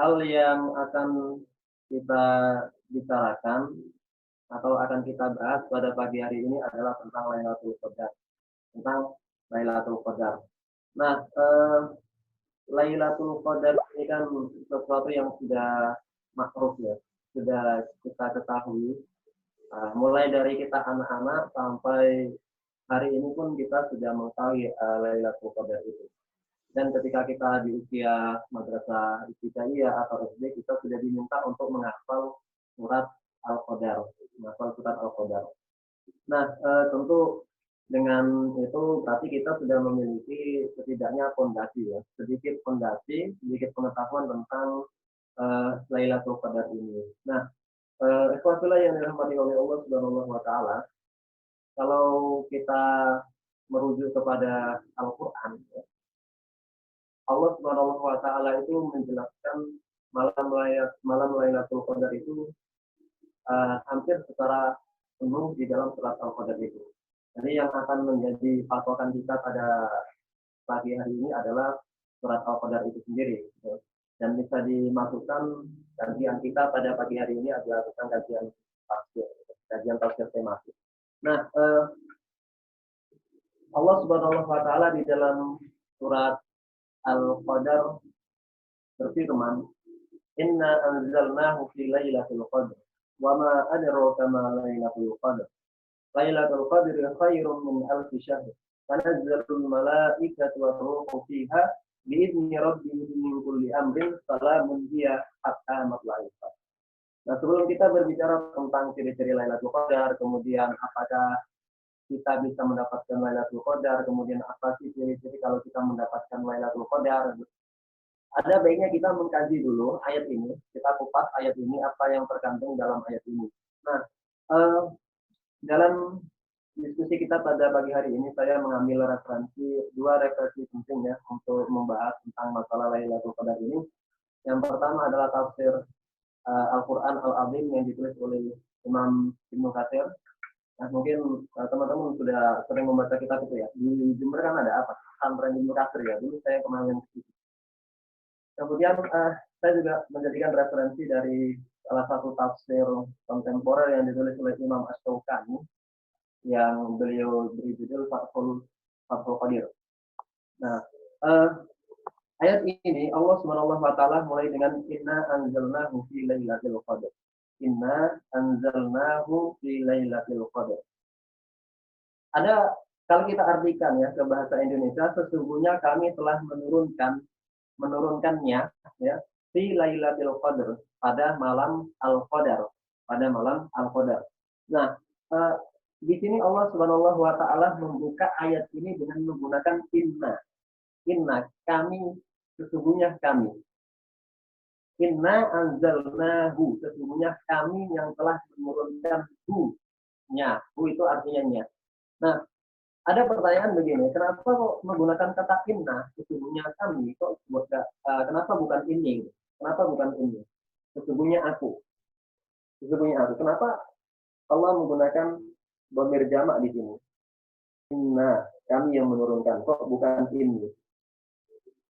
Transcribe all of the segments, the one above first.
hal yang akan kita bicarakan atau akan kita bahas pada pagi hari ini adalah tentang Lailatul Qadar. Tentang Lailatul Qadar. Nah, Lailatul Qadar ini kan sesuatu yang sudah makruf ya, sudah kita ketahui. Mulai dari kita anak-anak sampai hari ini pun kita sudah mengetahui Lailatul Qadar itu. Dan ketika kita di usia madrasah ibtidaiyah atau SD, kita sudah diminta untuk menghafal surat Al-Qadar, menghafal surat Al-Qadar. Nah, tentu dengan itu berarti kita sudah memiliki setidaknya fondasi ya, sedikit fondasi, sedikit pengetahuan tentang Lailatul Qadar ini. Nah, ikhwatilah yang dirahmati oleh Allah Subhanahu wa taala, kalau kita merujuk kepada Al-Qur'an, ya, Allah Subhanahu wa taala itu menjelaskan malam Lailatul Qadar itu hampir secara penuh di dalam surat Al-Qadar itu. Jadi yang akan menjadi patokan kita pada pagi hari ini adalah surat Al-Qadar itu sendiri. Gitu. Dan bisa dimasukkan kajian kita pada pagi hari ini adalah tentang kajian tafsir tematik. Nah, Allah Subhanahu wa taala di dalam surat Al-Qadar berfirman, "Inna anzalnahu fi lailatul qadr, wa ma adraka ma lailatul qadr. Lailatul qadri khairun min alfi syahr. Tanazzalul malaikatu war-ruhu fiha bi'izni rabbihim min kulli amrin salamun hiya hatta matla'il fajr." Nah, sebelum kita berbicara tentang ciri-ciri Lailatul Qadar, kemudian apakah kita bisa mendapatkan Lailatul Qadar, kemudian apa sih ciri-ciri kalau kita mendapatkan Lailatul Qadar, ada baiknya kita mengkaji dulu ayat ini, kita kupas ayat ini, apa yang terkandung dalam ayat ini. Nah, dalam diskusi kita pada pagi hari ini, saya mengambil dua referensi penting ya untuk membahas tentang masalah Lailatul Qadar ini. Yang pertama adalah tafsir Al-Quran Al-Azim yang ditulis oleh Imam Ibnu Katsir. Nah, mungkin teman-teman sudah sering membaca kitab itu ya. Di Jember kan ada apa? Pesantren Ibnu Katsir ya. Dulu saya kemarin ke situ. Kemudian saya juga menjadikan referensi dari salah satu tafsir kontemporer yang ditulis oleh Imam Ash-Shawkani yang beliau beri judul Fathul Qadir. Nah, ayat ini Allah Subhanahu wa taala mulai dengan inna anzalnahu fi lailatul qadar. Inna anzalnahu fi lailatul qadar. Ada, kalau kita artikan ya ke bahasa Indonesia, sesungguhnya kami telah menurunkannya ya fi lailatul qadar, pada malam al-qadar, pada malam al-qadar. Nah, di sini Allah Subhanahu wa taala membuka ayat ini dengan menggunakan inna. Inna, kami, sesungguhnya kami. Inna anzalnahu, sesungguhnya kami yang telah menurunkan hu-nya. Hu itu artinya nya. Nah, ada pertanyaan begini, kenapa kok menggunakan kata inna, sesungguhnya kami, kok kenapa bukan ini? Kenapa bukan ini? Sesungguhnya aku. Sesungguhnya aku. Kenapa Allah menggunakan dhamir jamak di sini? Inna, kami yang menurunkan, kok bukan ini?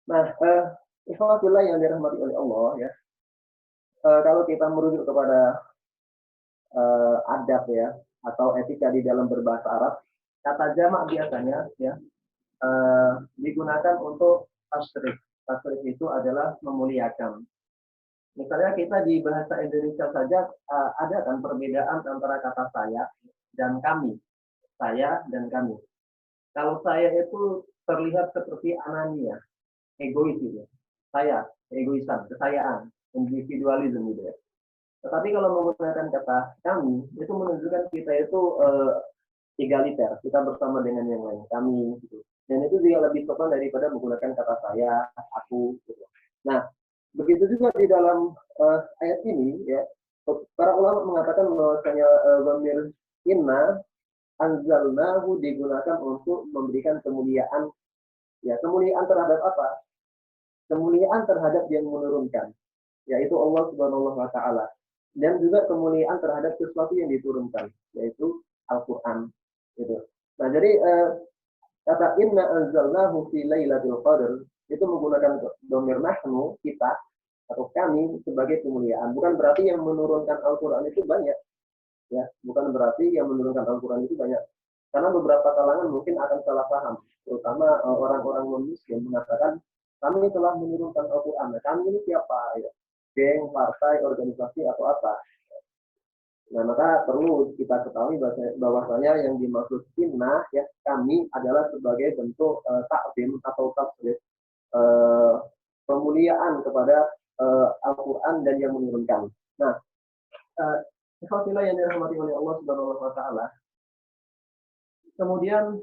Nah, ikhwatullah yang dirahmati oleh Allah ya. Kalau kita merujuk kepada adab ya atau etika di dalam berbahasa Arab, kata jamak biasanya ya digunakan untuk tasrif. Tasrif itu adalah memuliakan. Misalnya kita di bahasa Indonesia saja ada kan perbedaan antara kata saya dan kami. Saya dan kami. Kalau saya itu terlihat seperti anania, egois gitu. Saya, egoisan, kesayaan, individualisme gitu ya. Tetapi kalau menggunakan kata kami, itu menunjukkan kita itu egaliter, kita bersama dengan yang lain, kami gitu. Dan itu juga lebih sopan daripada menggunakan kata saya, aku gitu. Nah, begitu juga di dalam ayat ini ya, para ulama mengatakan bahwasanya dhamir inna anzalnahu digunakan untuk memberikan kemuliaan, ya kemuliaan terhadap apa? Kemuliaan terhadap yang menurunkan, yaitu Allah Subhanahu wa taala, dan juga kemuliaan terhadap sesuatu yang diturunkan, yaitu Al-Qur'an gitu. Nah, jadi kata inna anzalnahu fi lailatul qadar itu menggunakan dhamir nahnu, kita, atau kami sebagai kemuliaan. Bukan berarti yang menurunkan Al-Quran itu banyak, ya. Bukan berarti yang menurunkan Al-Quran itu banyak. Karena beberapa kalangan mungkin akan salah paham, terutama orang-orang non-Muslim mengatakan kami telah menurunkan Al-Quran. Nah, kami ini siapa? Ya? Geng, partai, organisasi atau apa? Nah, maka perlu kita ketahui bahwasanya yang dimaksud sunnah ya kami adalah sebagai bentuk takdim atau tasbih pemuliaan kepada Al-Quran dan yang menurunkan. Nah, ikhwatilah yang dirahmati oleh Allah Subhanahu wa taala. Kemudian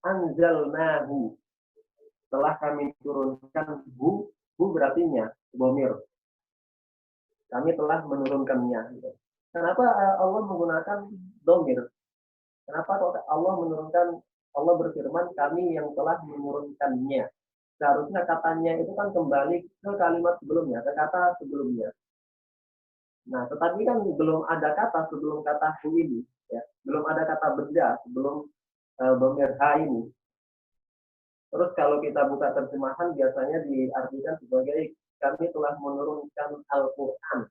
anzalnahu, telah kami turunkan hu berarti nya, bomir. Kami telah menurunkannya. Kenapa Allah menggunakan domir? Kenapa Allah menurunkan, Allah berfirman kami yang telah menurunkannya? Seharusnya katanya itu kan kembali ke kalimat sebelumnya, ke kata sebelumnya. Nah, tetapi kan belum ada kata sebelum kata hu ini, ya. Belum ada kata benda sebelum domir ha ini. Terus kalau kita buka terjemahan biasanya diartikan sebagai kami telah menurunkan Al-Quran.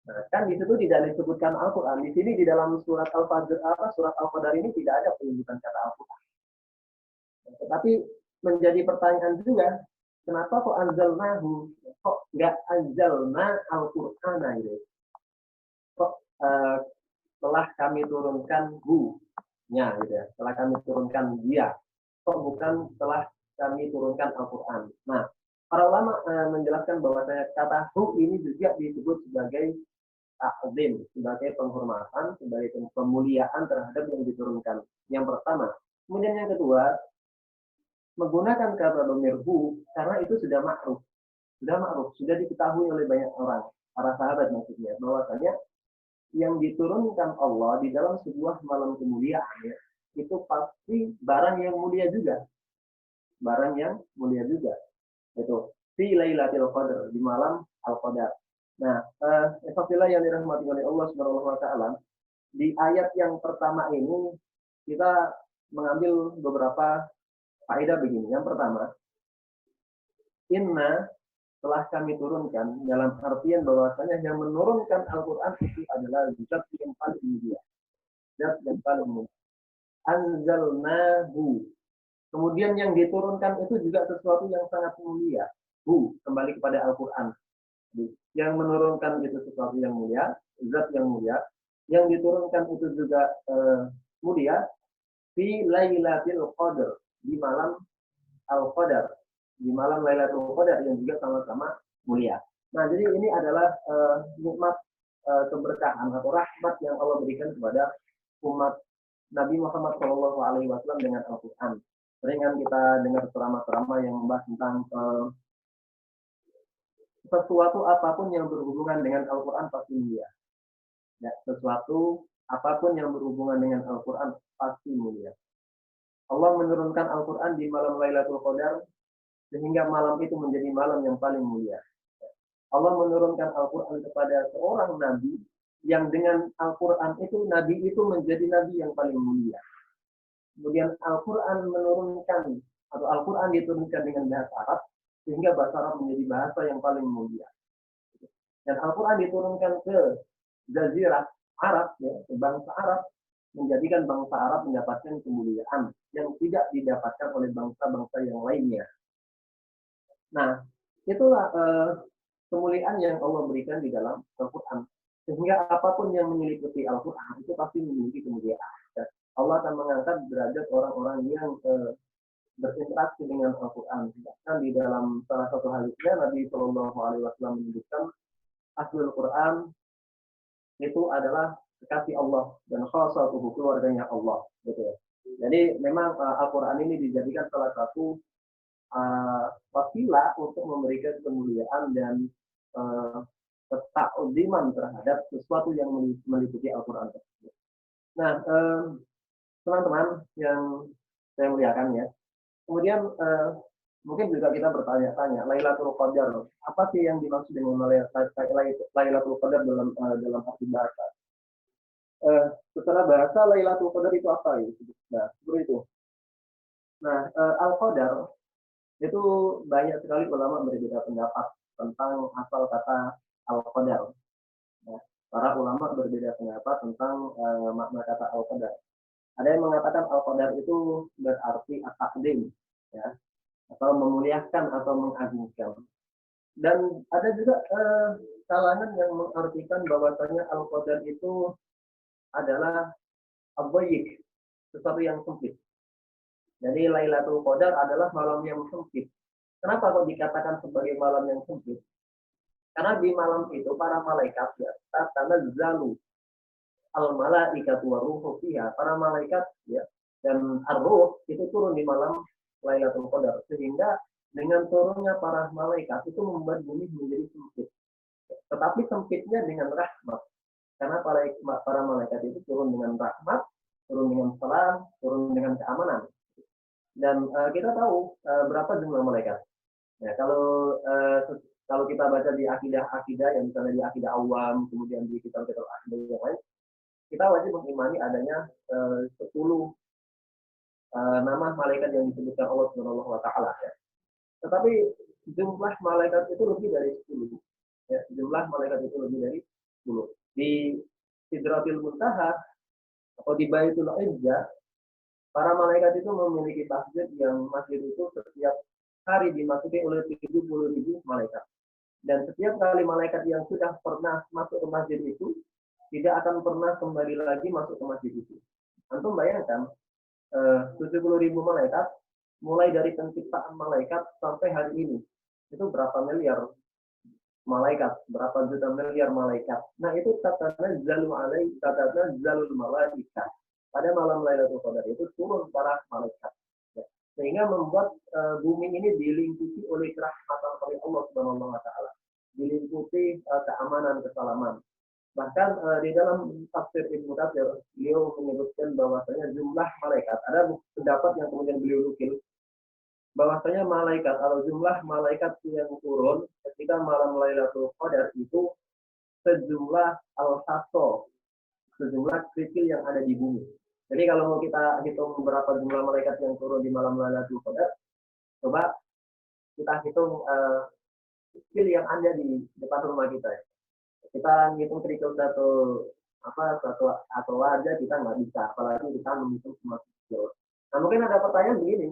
Nah, kan di situ tidak disebutkan Al-Quran. Di sini di dalam surat Al-Fajr, surat Al-Qadar ini tidak ada penyebutan kata Al-Quran. Tetapi menjadi pertanyaan juga, kenapa kok anzalnahu? Kok nggak anzalna Al-Quran gitu? Kok telah kami turunkan hu-nya gitu ya? Telah kami turunkan dia. Kok bukan telah kami turunkan Al-Quran? Nah, para ulama menjelaskan bahwa kata hu ini juga disebut sebagai ta'zim, sebagai penghormatan, sebagai pemuliaan terhadap yang diturunkan. Yang pertama. Kemudian yang kedua, menggunakan kata dhamir hu karena itu sudah ma'ruf. Sudah diketahui oleh banyak orang, para sahabat maksudnya, bahwasanya yang diturunkan Allah di dalam sebuah malam kemuliaan ya, itu pasti barang yang mulia juga. Barang yang mulia juga. Itu fi Lailatul Qadar, di malam Al-Qadar. Nah, apabila yang dirahmati oleh Allah Subhanahu wa taala, di ayat yang pertama ini kita mengambil beberapa faedah begini. Yang pertama, inna telah kami turunkan dalam artian bahwasanya yang menurunkan Al-Quran itu adalah zat yang paling mulia. Zat yang paling mulia. Anzalnahu. Kemudian yang diturunkan itu juga sesuatu yang sangat mulia. Kembali kepada Al-Quran. Yang menurunkan itu sesuatu yang mulia, zat yang mulia. Yang diturunkan itu juga mulia. Fi Lailatul Qadar, di malam Al-Qadar, di malam Lailatul Qadar yang juga sama-sama mulia. Nah, jadi ini adalah nikmat keberkahan atau rahmat yang Allah berikan kepada umat Nabi Muhammad SAW dengan Al-Quran. Sering kan kita dengar ceramah-ceramah yang membahas tentang sesuatu apapun yang berhubungan dengan Al-Quran pasti mulia. Ya, sesuatu apapun yang berhubungan dengan Al-Quran pasti mulia. Allah menurunkan Al-Quran di malam Lailatul Qadar sehingga malam itu menjadi malam yang paling mulia. Allah menurunkan Al-Quran kepada seorang nabi yang dengan Al-Quran itu nabi itu menjadi nabi yang paling mulia. Kemudian Al-Quran menurunkan atau Al-Quran diturunkan dengan bahasa Arab sehingga bahasa Arab menjadi bahasa yang paling mulia. Dan Al-Quran diturunkan ke Jazirah Arab, ya, ke bangsa Arab, menjadikan bangsa Arab mendapatkan kemuliaan yang tidak didapatkan oleh bangsa-bangsa yang lainnya. Nah, itulah kemuliaan yang Allah berikan di dalam Al-Quran. Sehingga apapun yang menyeliputi Al-Quran itu pasti memiliki kemuliaan. Allah akan mengangkat derajat orang-orang yang berinteraksi dengan Al-Quran. Bahkan di dalam salah satu hadisnya Nabi Shallallahu Alaihi Wasallam menyebutkan aslul Quran itu adalah kekasih Allah dan khasatuhu, keluarganya Allah. Gitu ya. Jadi memang Al-Quran ini dijadikan salah satu wasilah untuk memberikan kemuliaan dan ketakziman terhadap sesuatu yang meliputi Al-Quran tersebut. Nah, teman-teman yang saya muliakan ya, kemudian mungkin juga kita bertanya-tanya, Lailatul Qadar, apa sih yang dimaksud dengan Lailatul Qadar dalam arti bahasa? Secara bahasa Lailatul Qadar itu apa ya? Nah, seperti itu. Nah, Al-Qadar Itu banyak sekali ulama berbeda pendapat tentang asal kata al-qadar. Ya. Para ulama berbeda pendapat tentang makna kata al-qadar. Ada yang mengatakan al-qadar itu berarti at-taqdim, ya, atau memuliakan atau mengagungkan. Dan ada juga kalangan yang mengartikan bahwasanya al-qadar itu adalah abayik, sesuatu yang sempit. Jadi Lailatul Qadar adalah malam yang sempit. Kenapa kok dikatakan sebagai malam yang sempit? Karena di malam itu para malaikat ya, tatanazzalu al-malaikatu waruhu fiha. Para malaikat ya dan ar-ruh itu turun di malam Lailatul Qadar, sehingga dengan turunnya para malaikat itu membuat bumi menjadi sempit. Tetapi sempitnya dengan rahmat. Karena para malaikat itu turun dengan rahmat, turun dengan salam, turun dengan keamanan. Dan kita tahu berapa jumlah malaikat. Ya, kalau kita baca di akidah-akidah yang misalnya di akidah awam, kemudian di kitab-kitab akidah yang lain, kita wajib mengimani adanya 10 nama malaikat yang disebutkan Allah Subhanahu wa taala ya. Tetapi jumlah malaikat itu lebih dari 10. Ya, jumlah malaikat itu lebih dari 10. Di Sidratil Muntaha atau di Baitul Izzah, para malaikat itu memiliki masjid yang masjid itu setiap hari dimasuki oleh 70.000 malaikat. Dan setiap kali malaikat yang sudah pernah masuk ke masjid itu tidak akan pernah kembali lagi masuk ke masjid itu. Antum bayangkan 70.000 malaikat mulai dari penciptaan malaikat sampai hari ini itu berapa miliar malaikat, berapa juta miliar malaikat. Nah itu tatanazzalu malaikat. Pada malam Lailatul Qadar itu turun para malaikat. Ya. Sehingga membuat bumi ini dilingkupi oleh rahmatan oleh Allah Subhanahu wa taala. Dilingkupi keamanan, kesalaman. Bahkan di dalam tafsir Ibnu Katsir, beliau menyebutkan bahwasanya jumlah malaikat, ada pendapat yang kemudian beliau nukil, bahwasanya malaikat atau jumlah malaikat yang turun ketika malam Lailatul Qadar itu sejumlah al-hasso, sejumlah kerikil yang ada di bumi. Jadi kalau mau kita hitung berapa jumlah malaikat yang turun di malam Lailatul Qadar, coba kita hitung kerikil yang ada di depan rumah kita. Kita ngitung kerikil satu atau aja kita nggak bisa, apalagi kita menghitung semua kerikil. Nah mungkin ada pertanyaan begini,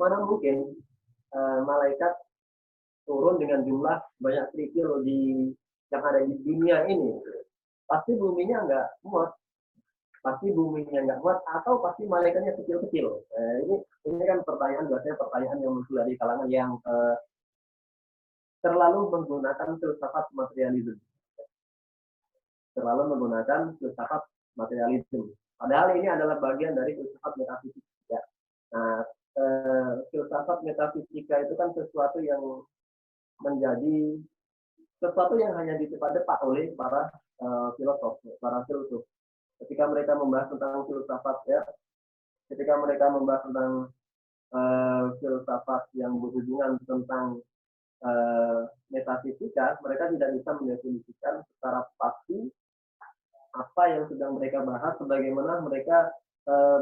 mana mungkin malaikat turun dengan jumlah banyak kerikil yang ada di dunia ini? Pasti buminya nggak muat, atau pasti malaikatnya kecil-kecil. Ini kan pertanyaan, biasanya pertanyaan yang muncul dari kalangan yang terlalu menggunakan filsafat materialisme. Padahal ini adalah bagian dari filsafat metafisika. Ya. Nah, filsafat metafisika itu kan sesuatu yang menjadi sesuatu yang hanya didepak-depak oleh para filsuf. Ketika mereka membahas tentang filsafat, ya, ketika mereka membahas tentang filsafat yang berhubungan tentang metafisika, mereka tidak bisa mendefinisikan secara pasti apa yang sedang mereka bahas, sebagaimana mereka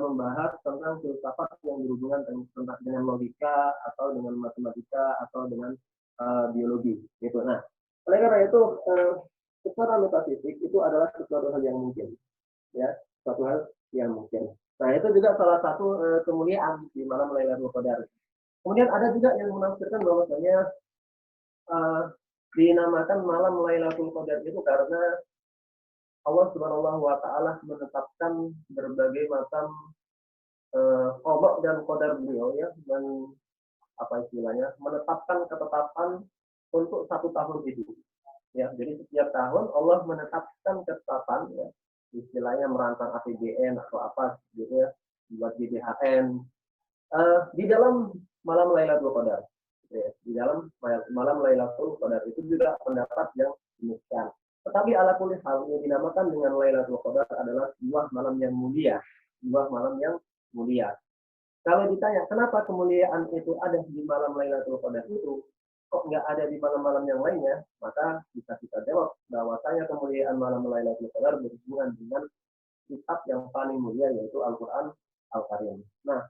membahas tentang filsafat yang berhubungan dengan logika atau dengan matematika atau dengan biologi. Gitu. Nah, oleh karena itu secara metafisik itu adalah sesuatu hal yang mungkin, ya, suatu hal yang mungkin. Nah, itu juga salah satu kemuliaan di malam Lailatul Qadar. Kemudian ada juga yang menafsirkan bahwasanya dinamakan malam Lailatul Qadar itu karena Allah Subhanahu wa taala menetapkan berbagai macam qada dan qadar beliau, ya, dan apa istilahnya, menetapkan ketetapan untuk satu tahun itu. Ya, jadi setiap tahun Allah menetapkan ketetapan, ya, istilahnya merancang APBN atau apa gitu, ya, buat GBHN di dalam malam Lailatul Qadar. Ya, di dalam malam Lailatul Qadar itu juga pendapat yang demikian. Tetapi ala kulli hal yang dinamakan dengan Lailatul Qadar adalah sebuah malam yang mulia, Kalau ditanya kenapa kemuliaan itu ada di malam Lailatul Qadar itu, kok nggak ada di malam-malam yang lainnya, maka bisa kita jawab bahwasanya kemuliaan malam Lailatul Qadar berhubungan dengan kitab yang paling mulia, yaitu Al-Quran Al-Karim. Nah,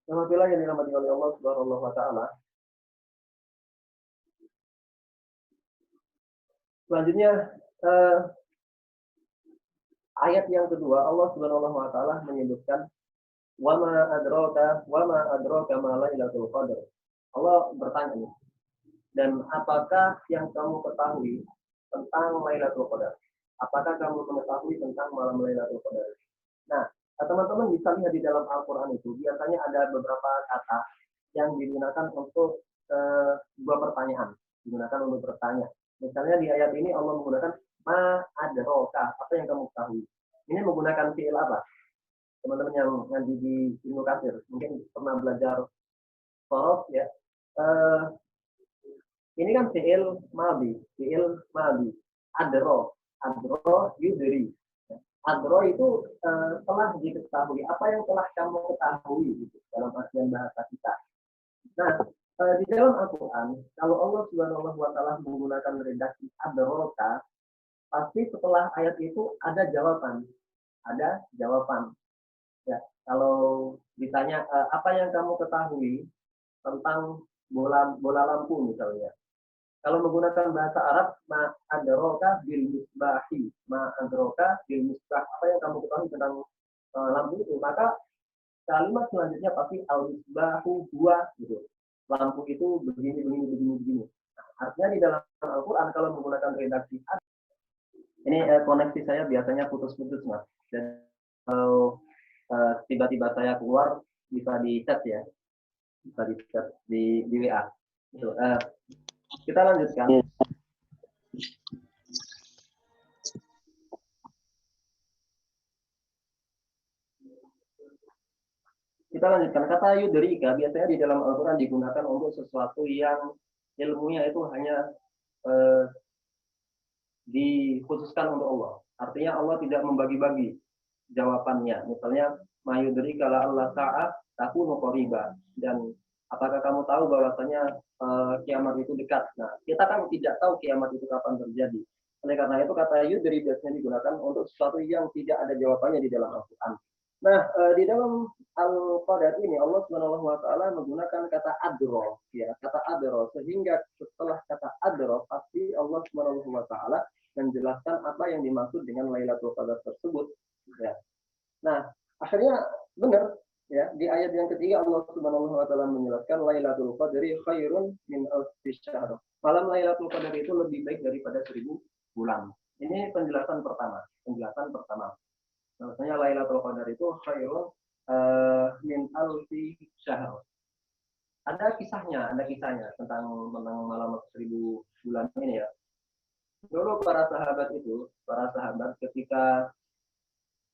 Alhamdulillah yang dirahmati oleh Allah Subhanahu wa taala. Selanjutnya eh, ayat yang kedua Allah Subhanahu wa taala menyebutkan wa ma adraka ma lailatul qadar. Allah bertanya nih, dan apakah yang kamu ketahui tentang Lailatul Qadar? Apakah kamu mengetahui tentang malam Lailatul Qadar? Nah, teman-teman bisa lihat di dalam Al-Quran itu, biasanya ada beberapa kata yang digunakan untuk sebuah pertanyaan, digunakan untuk bertanya. Misalnya di ayat ini Allah menggunakan ma adraka, apa yang kamu ketahui. Ini menggunakan fi'il apa? Teman-teman yang ngaji di ilmu kasir, mungkin pernah belajar sorof ya. Eh, ini kan fi'il madhi. Adro yudri. Adro itu telah diketahui. Apa yang telah kamu ketahui gitu, dalam artian bahasa kita. Nah, di dalam Al-Quran, kalau Allah Subhanahu wa taala menggunakan redaksi adroka, pasti setelah ayat itu ada jawaban. Ada jawaban. Ya, kalau ditanya apa yang kamu ketahui tentang bola lampu misalnya. Kalau menggunakan bahasa Arab, ma adroka bil misbahi, ma adroka bil misbah. Apa yang kamu ketahui tentang lampu itu? Maka kalimat selanjutnya pasti al misbahu huwa gitu. Lampu itu begini. Nah, artinya di dalam Al-Quran kalau menggunakan redaksi ini koneksi saya biasanya putus-putus mas. Dan kalau tiba-tiba saya keluar bisa di chat ya, bisa di chat di WA. Gitu. Kita lanjutkan. Kita lanjutkan. Kata yudrika biasanya di dalam Al-Quran digunakan untuk sesuatu yang ilmunya itu hanya eh, dikhususkan untuk Allah. Artinya Allah tidak membagi-bagi jawabannya. Misalnya, mayudrika la Allah sa'ah takunu qariba. Dan apakah kamu tahu bahwasanya kiamat itu dekat? Nah, kita kan tidak tahu kiamat itu kapan terjadi. Oleh karena itu kata yudri biasanya digunakan untuk sesuatu yang tidak ada jawabannya di dalam Al-Quran. Nah, di dalam Al-Qadar ini Allah Subhanahu wa taala menggunakan kata adro, ya, kata adro, sehingga setelah kata adro pasti Allah Subhanahu wa taala menjelaskan apa yang dimaksud dengan Lailatul Qadar tersebut, ya. Nah, akhirnya benar ya, di ayat yang ketiga Allah Subhanahu wa taala menjelaskan Lailatul Qadri khairun min alfi syahr. Malam Lailatul Qadar itu lebih baik daripada 1000 bulan. Ini penjelasan pertama. Maksudnya Lailatul Qadar itu khairun min alfi syahr. Ada kisahnya tentang malam 1000 bulan ini ya. Dulu para sahabat ketika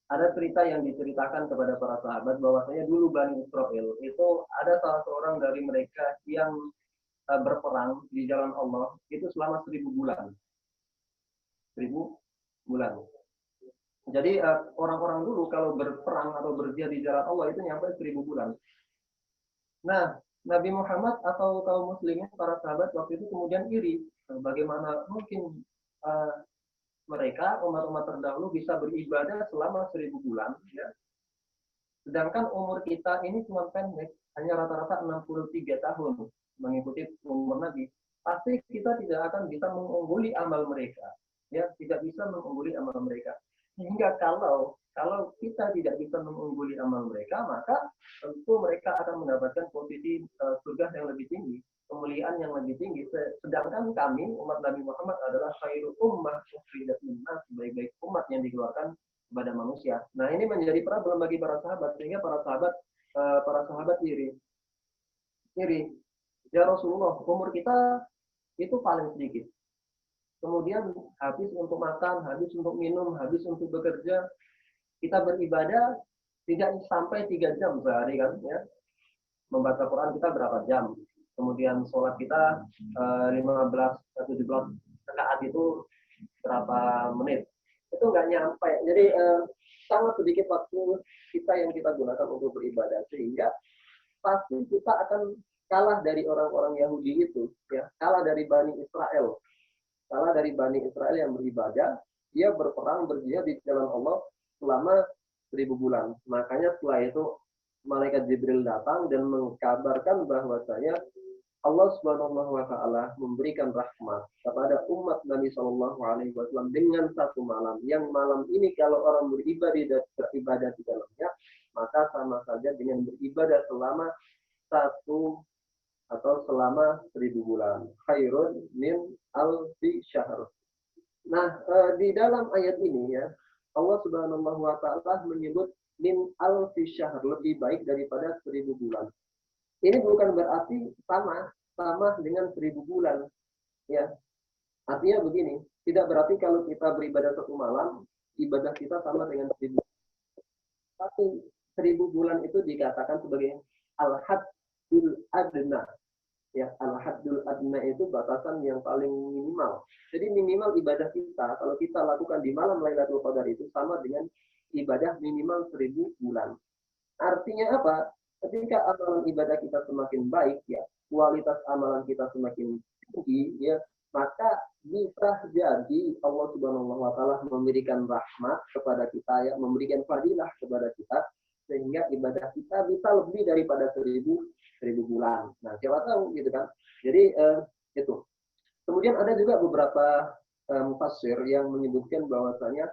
ada cerita yang diceritakan kepada para sahabat bahwasanya dulu Bani Israel itu ada salah seorang dari mereka yang berperang di jalan Allah itu selama 1000 bulan. 1000 bulan. Jadi orang-orang dulu kalau berperang atau berjihad di jalan Allah itu nyampe 1000 bulan. Nah, Nabi Muhammad atau kaum muslimin para sahabat waktu itu kemudian iri. Bagaimana mungkin mereka umat-umat terdahulu bisa beribadah selama 1000 bulan, ya. Sedangkan umur kita ini cuma pendek, hanya rata-rata 63 tahun mengikuti umur Nabi. Pasti kita tidak akan bisa mengungguli amal mereka, ya, tidak bisa mengungguli amal mereka. Sehingga kalau kita tidak bisa mengungguli amal mereka, maka tentu mereka akan mendapatkan posisi surga yang lebih tinggi, kemuliaan yang lebih tinggi. Sedangkan kami umat Nabi Muhammad adalah khairu ummah ukhrijat linnas, sebaik-baik umat yang dikeluarkan kepada manusia. Nah, ini menjadi problem bagi para sahabat, sehingga para sahabat iri. Ya Rasulullah, umur kita itu paling sedikit. Kemudian habis untuk makan, habis untuk minum, habis untuk bekerja. Kita beribadah tidak sampai 3 jam sehari kan, ya. Membaca Quran kita berapa jam? Kemudian sholat kita 15-17 rakaat itu berapa menit? Itu nggak nyampe. Jadi sangat sedikit waktu kita yang kita gunakan untuk beribadah, sehingga pasti kita akan kalah dari orang-orang Yahudi itu, ya, kalah dari Bani Israel yang beribadah, dia berperang berjihad di jalan Allah selama 1000 bulan. Makanya setelah itu malaikat Jibril datang dan mengkabarkan bahwasanya Allah Subhanahu wa taala memberikan rahmat kepada umat Nabi Shallallahu alaihi wasallam dengan satu malam. Yang malam ini kalau orang beribadah di dalamnya, maka sama saja dengan beribadah selama satu atau selama 1.000 bulan. Khairun min alfi syahr. Nah, di dalam ayat ini ya, Allah Subhanahu wa taala menyebut min alfi syahr, lebih baik daripada 1.000 bulan. Ini bukan berarti sama dengan 1.000 bulan, ya. Artinya begini, tidak berarti kalau kita beribadah satu malam, ibadah kita sama dengan 1.000. Tapi 1.000 bulan itu dikatakan sebagai al-haddul adna. Ya, al-haddul adna itu batasan yang paling minimal. Jadi minimal ibadah kita, kalau kita lakukan di malam Lailatul Qadar itu sama dengan ibadah minimal 1.000 bulan. Artinya apa? Ketika amalan ibadah kita semakin baik, ya, kualitas amalan kita semakin tinggi, ya, maka bisa jadi Allah Subhanahu wa taala memberikan rahmat kepada kita, ya, memberikan fadilah kepada kita, sehingga ibadah kita bisa lebih daripada 1.000 bulan. Nah, siapa tahu gitu kan. Jadi itu. Kemudian ada juga beberapa mufassir yang menyebutkan bahwasanya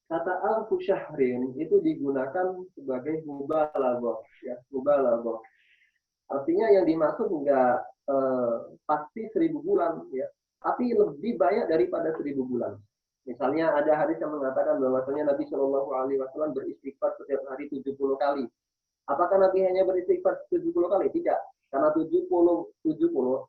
kata alfu syahrin itu digunakan sebagai mubalaghah, ya, mubalaghah. Artinya yang dimaksud enggak pasti 1.000 bulan, ya, tapi lebih banyak daripada 1.000 bulan. Misalnya ada hadis yang mengatakan bahwasanya Nabi Shallallahu Alaihi Wasallam beristighfar setiap hari 70 kali. Apakah Nabi hanya beristighfar 70 kali? Tidak. Karena 70,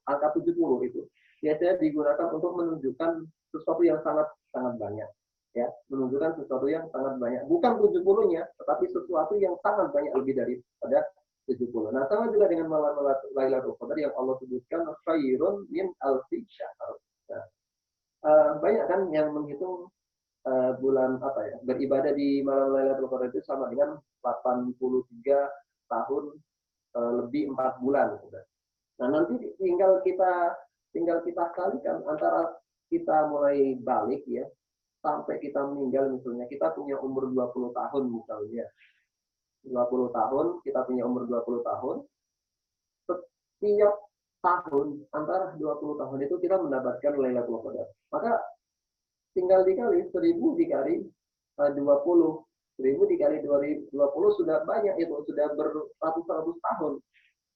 angka 70 itu biasanya digunakan untuk menunjukkan sesuatu yang sangat banyak. Ya, menunjukkan sesuatu yang sangat banyak. Bukan 70-nya, tetapi sesuatu yang sangat banyak lebih daripada 70. Nah, sama juga dengan malam Lailatul Qadar yang Allah sebutkan khairun min alfi syahr. Nah, banyak kan yang menghitung bulan apa ya, beribadah di malam Lailatul Qadar itu sama dengan 83 tahun lebih 4 bulan. Nah, nanti tinggal kita kalikan antara kita mulai balik, ya, sampai kita meninggal. Misalnya kita punya umur 20 tahun misalnya. 20 tahun, kita punya umur 20 tahun. Setiap tahun antara 20 tahun itu kita mendapatkan Lailatul Qadar. Maka tinggal dikali 1.000 dikali 20. 1.000 dikali 20 sudah banyak, itu sudah beratus-ratus tahun.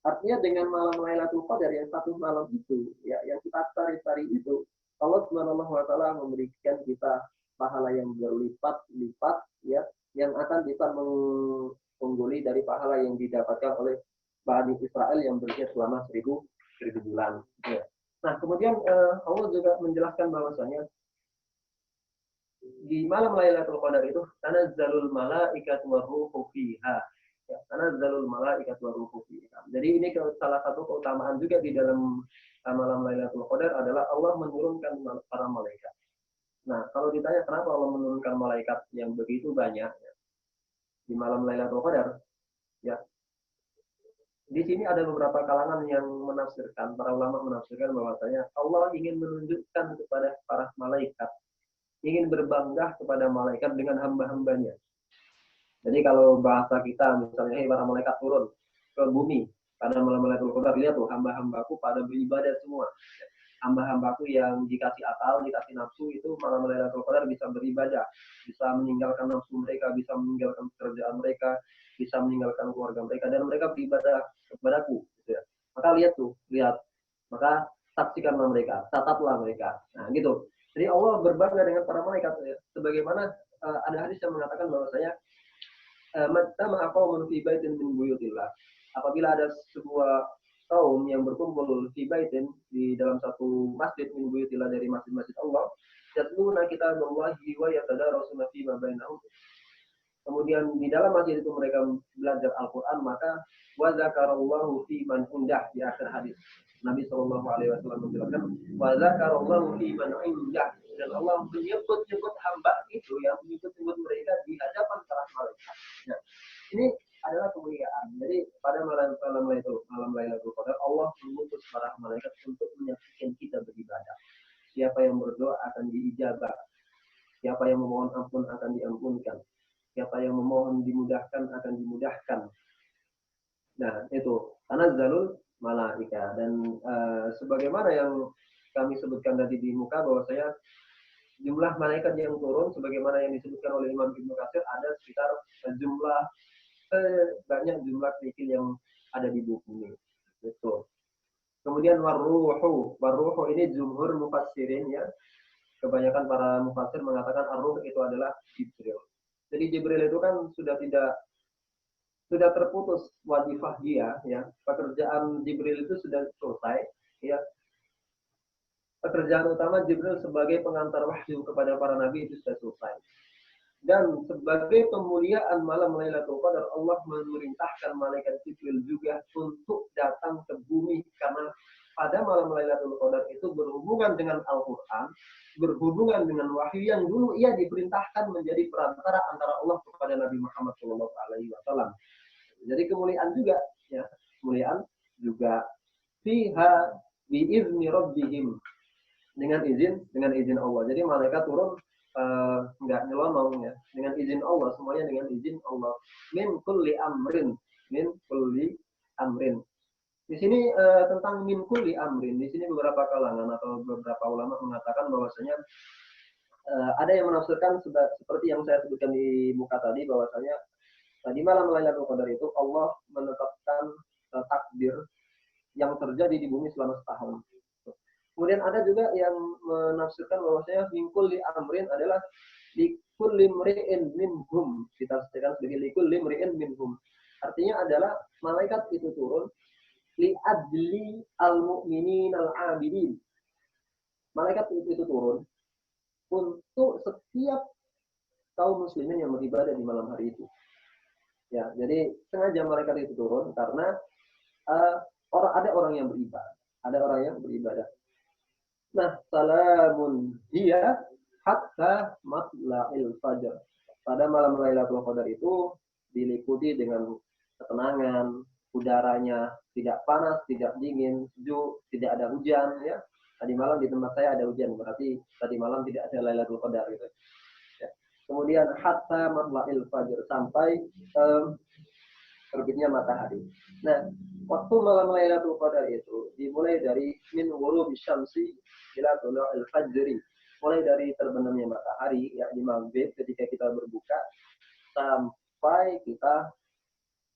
Artinya dengan malam Lailatul Qadar yang satu malam itu, ya, yang kita cari-cari itu, Allah Subhanahu wa taala memberikan kita pahala yang berlipat-lipat, ya, yang akan bisa mengungguli dari pahala yang didapatkan oleh Bani Israel yang berusia selama 1.000 bulan. Ya. Nah, kemudian Allah juga menjelaskan bahwasanya di malam Lailatul Qadar itu tanazzalul malaikatu waruhu fiha. Ya, tanazzalul malaikatu waruhu fiha. Jadi ini salah satu keutamaan juga di dalam malam Lailatul Qadar adalah Allah menurunkan para malaikat. Nah, kalau ditanya kenapa Allah menurunkan malaikat yang begitu banyak, ya, di malam Lailatul Qadar, ya, di sini ada beberapa kalangan yang menafsirkan, para ulama menafsirkan bahwasanya Allah ingin menunjukkan kepada para malaikat, ingin berbangga kepada malaikat dengan hamba-hambanya. Jadi kalau bahasa kita misalnya, hey, para malaikat turun ke bumi pada malam Lailatul Qadar, lihat tuh hamba-hambaku pada beribadah semua. Hamba-hambaku yang dikasih akal, dikasih nafsu, itu malam Lailatul Qadar bisa beribadah, bisa meninggalkan nafsu mereka, bisa meninggalkan pekerjaan mereka, bisa meninggalkan keluarga mereka, dan mereka beribadah kepadaku. Gitu ya. Maka lihat, maka saksikanlah mereka, catatlah mereka. Nah, gitu. Jadi Allah berbangga dengan para malaikat. Ya. Sebagaimana ada hadis yang mengatakan bahwasanya apabila ada sebuah kaum yang berkumpul di baitin, di dalam satu masjid min buyutillah, dari masjid-masjid Allah, yatluna kitaballahi wa yatadarasuna fi ma bainahum. Kemudian di dalam masjid itu mereka belajar Al-Quran, maka wa zakarallahu fi man indah, di akhir hadis Nabi Shallallahu Alaihi Wasallam menjelaskan wa zakarallahu fi man indah, dan Allah menyebut hamba itu, yang menyebut mereka di hadapan para malaikat. Nah, ini adalah kemuliaan. Jadi pada malam Lailatul Qadar Allah mengutus para malaikat untuk menyaksikan kita beribadah. Siapa yang berdoa akan diijabah, siapa yang memohon ampun akan diampunkan, Siapa yang memohon dimudahkan akan dimudahkan. Nah, itu tanazzalul malaika. Dan sebagaimana yang kami sebutkan tadi di muka bahwa saya jumlah malaikat yang turun sebagaimana yang disebutkan oleh Imam Ibnu Katsir ada sekitar jumlah banyak jumlah kerikil yang ada di bumi. Itu. Kemudian waruhu ini jumhur mufassirin ya. Kebanyakan para mufassir mengatakan ar-ruh itu adalah Jibril. Jadi Jibril itu kan sudah terputus wazifah dia ya. Pekerjaan Jibril itu sudah selesai ya. Pekerjaan utama Jibril sebagai pengantar wahyu kepada para nabi itu sudah selesai. Dan sebagai pemuliaan malam Lailatul Qadar, Allah memerintahkan malaikat Jibril juga untuk datang ke bumi karena pada malam Lailatul Qadar itu berhubungan dengan Al-Qur'an, berhubungan dengan wahyu yang dulu ia diperintahkan menjadi perantara antara Allah kepada Nabi Muhammad SAW. Jadi kemuliaan juga ya, kemuliaan juga fiha biizni rabbihim dengan izin Allah. Jadi malaikat turun nggak nyelonong ya, dengan izin Allah, semuanya dengan izin Allah. Min kulli amrin, min kulli amrin. Di sini tentang min kulli amrin, di sini beberapa kalangan atau beberapa ulama mengatakan bahwasanya ada yang menafsirkan seperti yang saya sebutkan di muka tadi, bahwasanya di malam Lailatul Qadar itu Allah menetapkan takdir yang terjadi di bumi selama setahun. Kemudian ada juga yang menafsirkan bahwasanya mingkul li amrin adalah likul limri'in minhum. Ditafsirkan sebagai likul limri'in minhum. Artinya adalah malaikat itu turun li adli al-mu'minin al-abidin. Malaikat itu turun untuk setiap kaum muslimin yang beribadah di malam hari itu. Ya, jadi sengaja malaikat itu turun karena ada orang yang beribadah, ada orang yang beribadah. Nah, salamun hiya hatta matla'il fajr. Pada malam Lailatul Qadar itu diliputi dengan ketenangan, udaranya tidak panas, tidak dingin, sejuk, tidak ada hujan ya. Tadi malam di tempat saya ada hujan, berarti tadi malam tidak ada Lailatul Qadar gitu. Ya. Kemudian hatta matla'il fajr sampai terbitnya matahari. Nah, waktu malam Lailatul Qadar itu dimulai dari min ghurubi syamsi ila tulu'il fajri. Mulai dari terbenamnya matahari ya di maghrib ketika kita berbuka sampai kita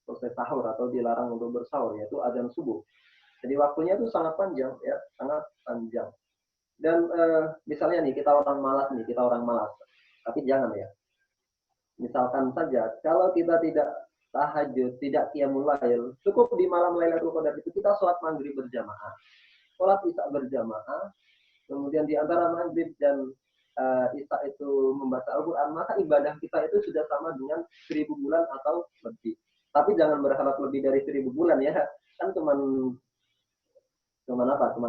selesai sahur atau dilarang untuk bersahur yaitu azan subuh. Jadi waktunya itu sangat panjang ya, sangat panjang. Dan misalnya nih kita orang malas. Tapi jangan ya. Misalkan saja kalau kita tidak tahajud, tidak qiyamul lail, cukup di malam Lailatul Qadar itu kita sholat maghrib berjamaah, sholat isya berjamaah, kemudian di antara maghrib dan isya itu membaca Al-Quran, maka ibadah kita itu sudah sama dengan 1000 bulan atau lebih. Tapi jangan berharap lebih dari 1000 bulan ya, kan cuman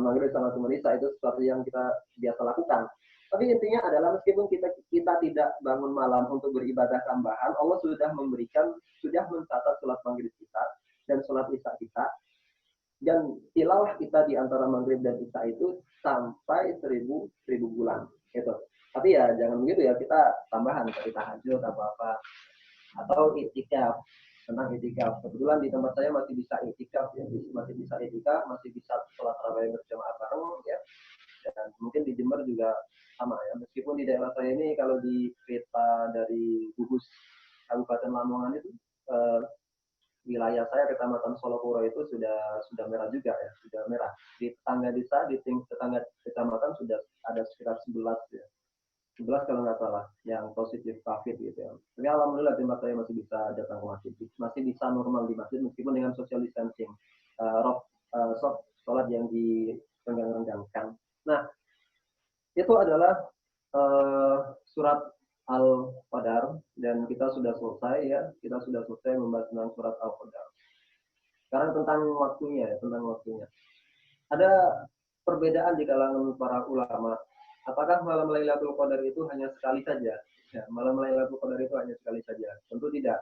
maghrib sama cuman isya itu sesuatu yang kita biasa lakukan. Tapi intinya adalah meskipun kita tidak bangun malam untuk beribadah tambahan, Allah sudah mencatat sholat maghrib kita dan sholat isya kita dan tilawah kita di antara maghrib dan isya itu sampai 1000 bulan gitu. Tapi ya jangan begitu ya, kita tambahan dari tahajud apa atau itikaf. Tentang itikaf, kebetulan di tempat saya masih bisa itikaf ya, masih bisa sholat tarawih berjamaah bareng ya. Dan mungkin di Jember juga sama ya, meskipun di daerah saya ini kalau di peta dari gugus Kabupaten Lamongan itu wilayah saya Kecamatan Solokuro itu sudah merah juga ya, sudah merah. Di tetangga desa, di tetangga kecamatan sudah ada sekitar 11 ya. 11 kalau nggak salah yang positif COVID gitu ya. Tapi alhamdulillah tempat saya masih bisa datang ke masjid, masih bisa normal di masjid meskipun dengan social distancing, sholat yang direnggang-renggangkan. Nah, itu adalah surat Al-Qadar dan kita sudah selesai ya, kita sudah selesai membahas tentang surat Al-Qadar. Sekarang tentang waktunya. Ada perbedaan di kalangan para ulama. Apakah malam Lailatul Qadar itu hanya sekali saja? Ya, malam Lailatul Qadar itu hanya sekali saja. Tentu tidak.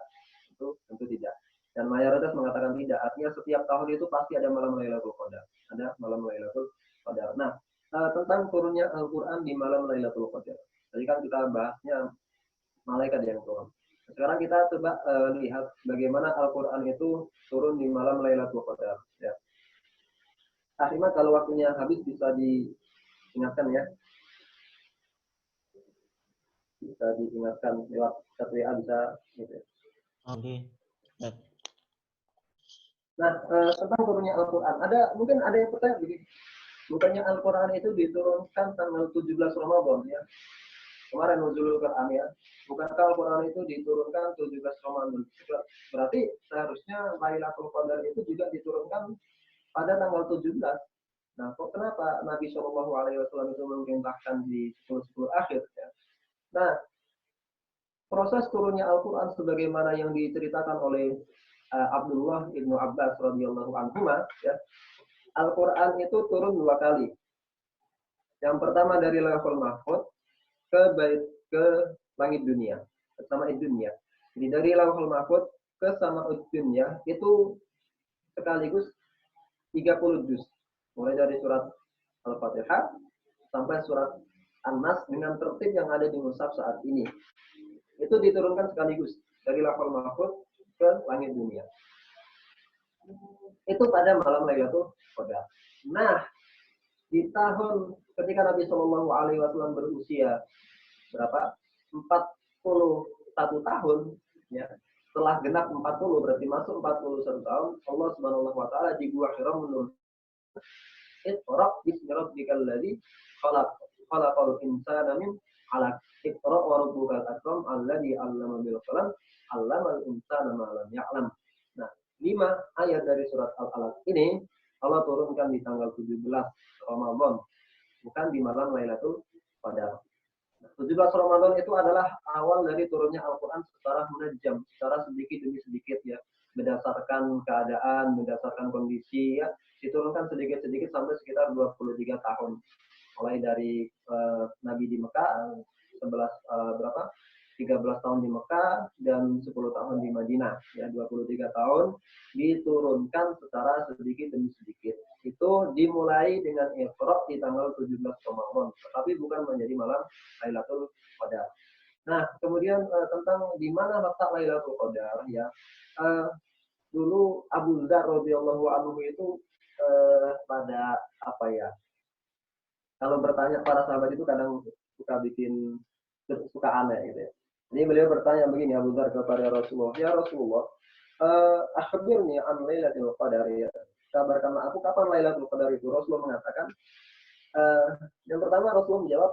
Tentu tidak. Dan mayoritas mengatakan tidak. Artinya setiap tahun itu pasti ada malam Lailatul Qadar. Ada malam Lailatul Qadar. Nah, tentang turunnya Al-Quran di malam Lailatul Qadar. Tadi kan kita bahasnya malaikat yang turun. Sekarang kita coba lihat bagaimana Al-Quran itu turun di malam Lailatul Qadar. Ya. Ahimah kalau waktunya habis bisa diingatkan ya, bisa diingatkan lewat chat WA bisa. Gitu. Oke. Nah tentang turunnya Al-Quran, mungkin ada yang pertanyaan begini, bukannya Al-Quran itu diturunkan tanggal 17 Ramadan ya? Kemarin nuzulul Quran ya. Bukankah Al-Quran itu diturunkan 17 Ramadan? Berarti seharusnya Lailatul Qadar itu juga diturunkan pada tanggal 17. Nah, kok kenapa Nabi Shallallahu Alaihi Wasallam itu memerintahkan di 10 akhir? Ya? Nah, proses turunnya Al-Quran sebagaimana yang diceritakan oleh Abdullah ibnu Abbas radhiyallahu anhu, ya, Al-Quran itu turun 2 kali. Yang pertama dari Lauhul Mahfuz ke langit dunia, ke Sama'id dunia. Jadi dari Lauhul Mahfuz ke Sama'id dunia itu sekaligus 30 juz. Mulai dari surat Al-Fatihah sampai surat An-Nas dengan tertib yang ada di mushaf saat ini. Itu diturunkan sekaligus dari Lauhul Mahfuz ke langit dunia. Itu pada malam Lailatul Qadar. Nah, di tahun ketika Nabi Shallallahu Alaihi Wasallam berusia berapa? 41 tahun, ya. Setelah genap 40 berarti masuk 41 tahun, Allah Subhanahu wa taala di Gua Hira menurunkan Iqra bismi rabbikal ladzi khalaq khalaqal insana min 'alaq. Iqra wa rabbukal akram alladzi 'allama bil qalam 'allamal insana ma lam ya'lam. Nah, 5 ayat dari surat Al-Alaq ini Allah turunkan di tanggal 17 Ramadan, bukan di malam Lailatul Qadar. 17 Ramadan itu adalah awal dari turunnya Al-Quran secara menajam, secara sedikit demi sedikit ya, berdasarkan keadaan, berdasarkan kondisi ya, diturunkan sedikit-sedikit sampai sekitar 23 tahun. Mulai dari Nabi di Mekah, 13 tahun di Mekah dan 10 tahun di Madinah, ya 23 tahun diturunkan secara sedikit demi sedikit. Itu dimulai dengan Iqra di tanggal 17 Ramadan, tetapi bukan menjadi malam Lailatul Qadar. Nah, kemudian tentang di mana letak Lailatul Qadar ya. Dulu Abu Dzar radhiyallahu anhu itu pada apa ya? Kalau bertanya para sahabat itu kadang suka aneh gitu ya. Jadi beliau bertanya begini Abu Dzar kepada Rasulullah, "Ya Rasulullah, akhbirni an Lailatul Qadar ya. Kabarkanlah aku kapan Lailatul Qadar itu?" Rasulullah mengatakan, yang pertama Rasulullah menjawab,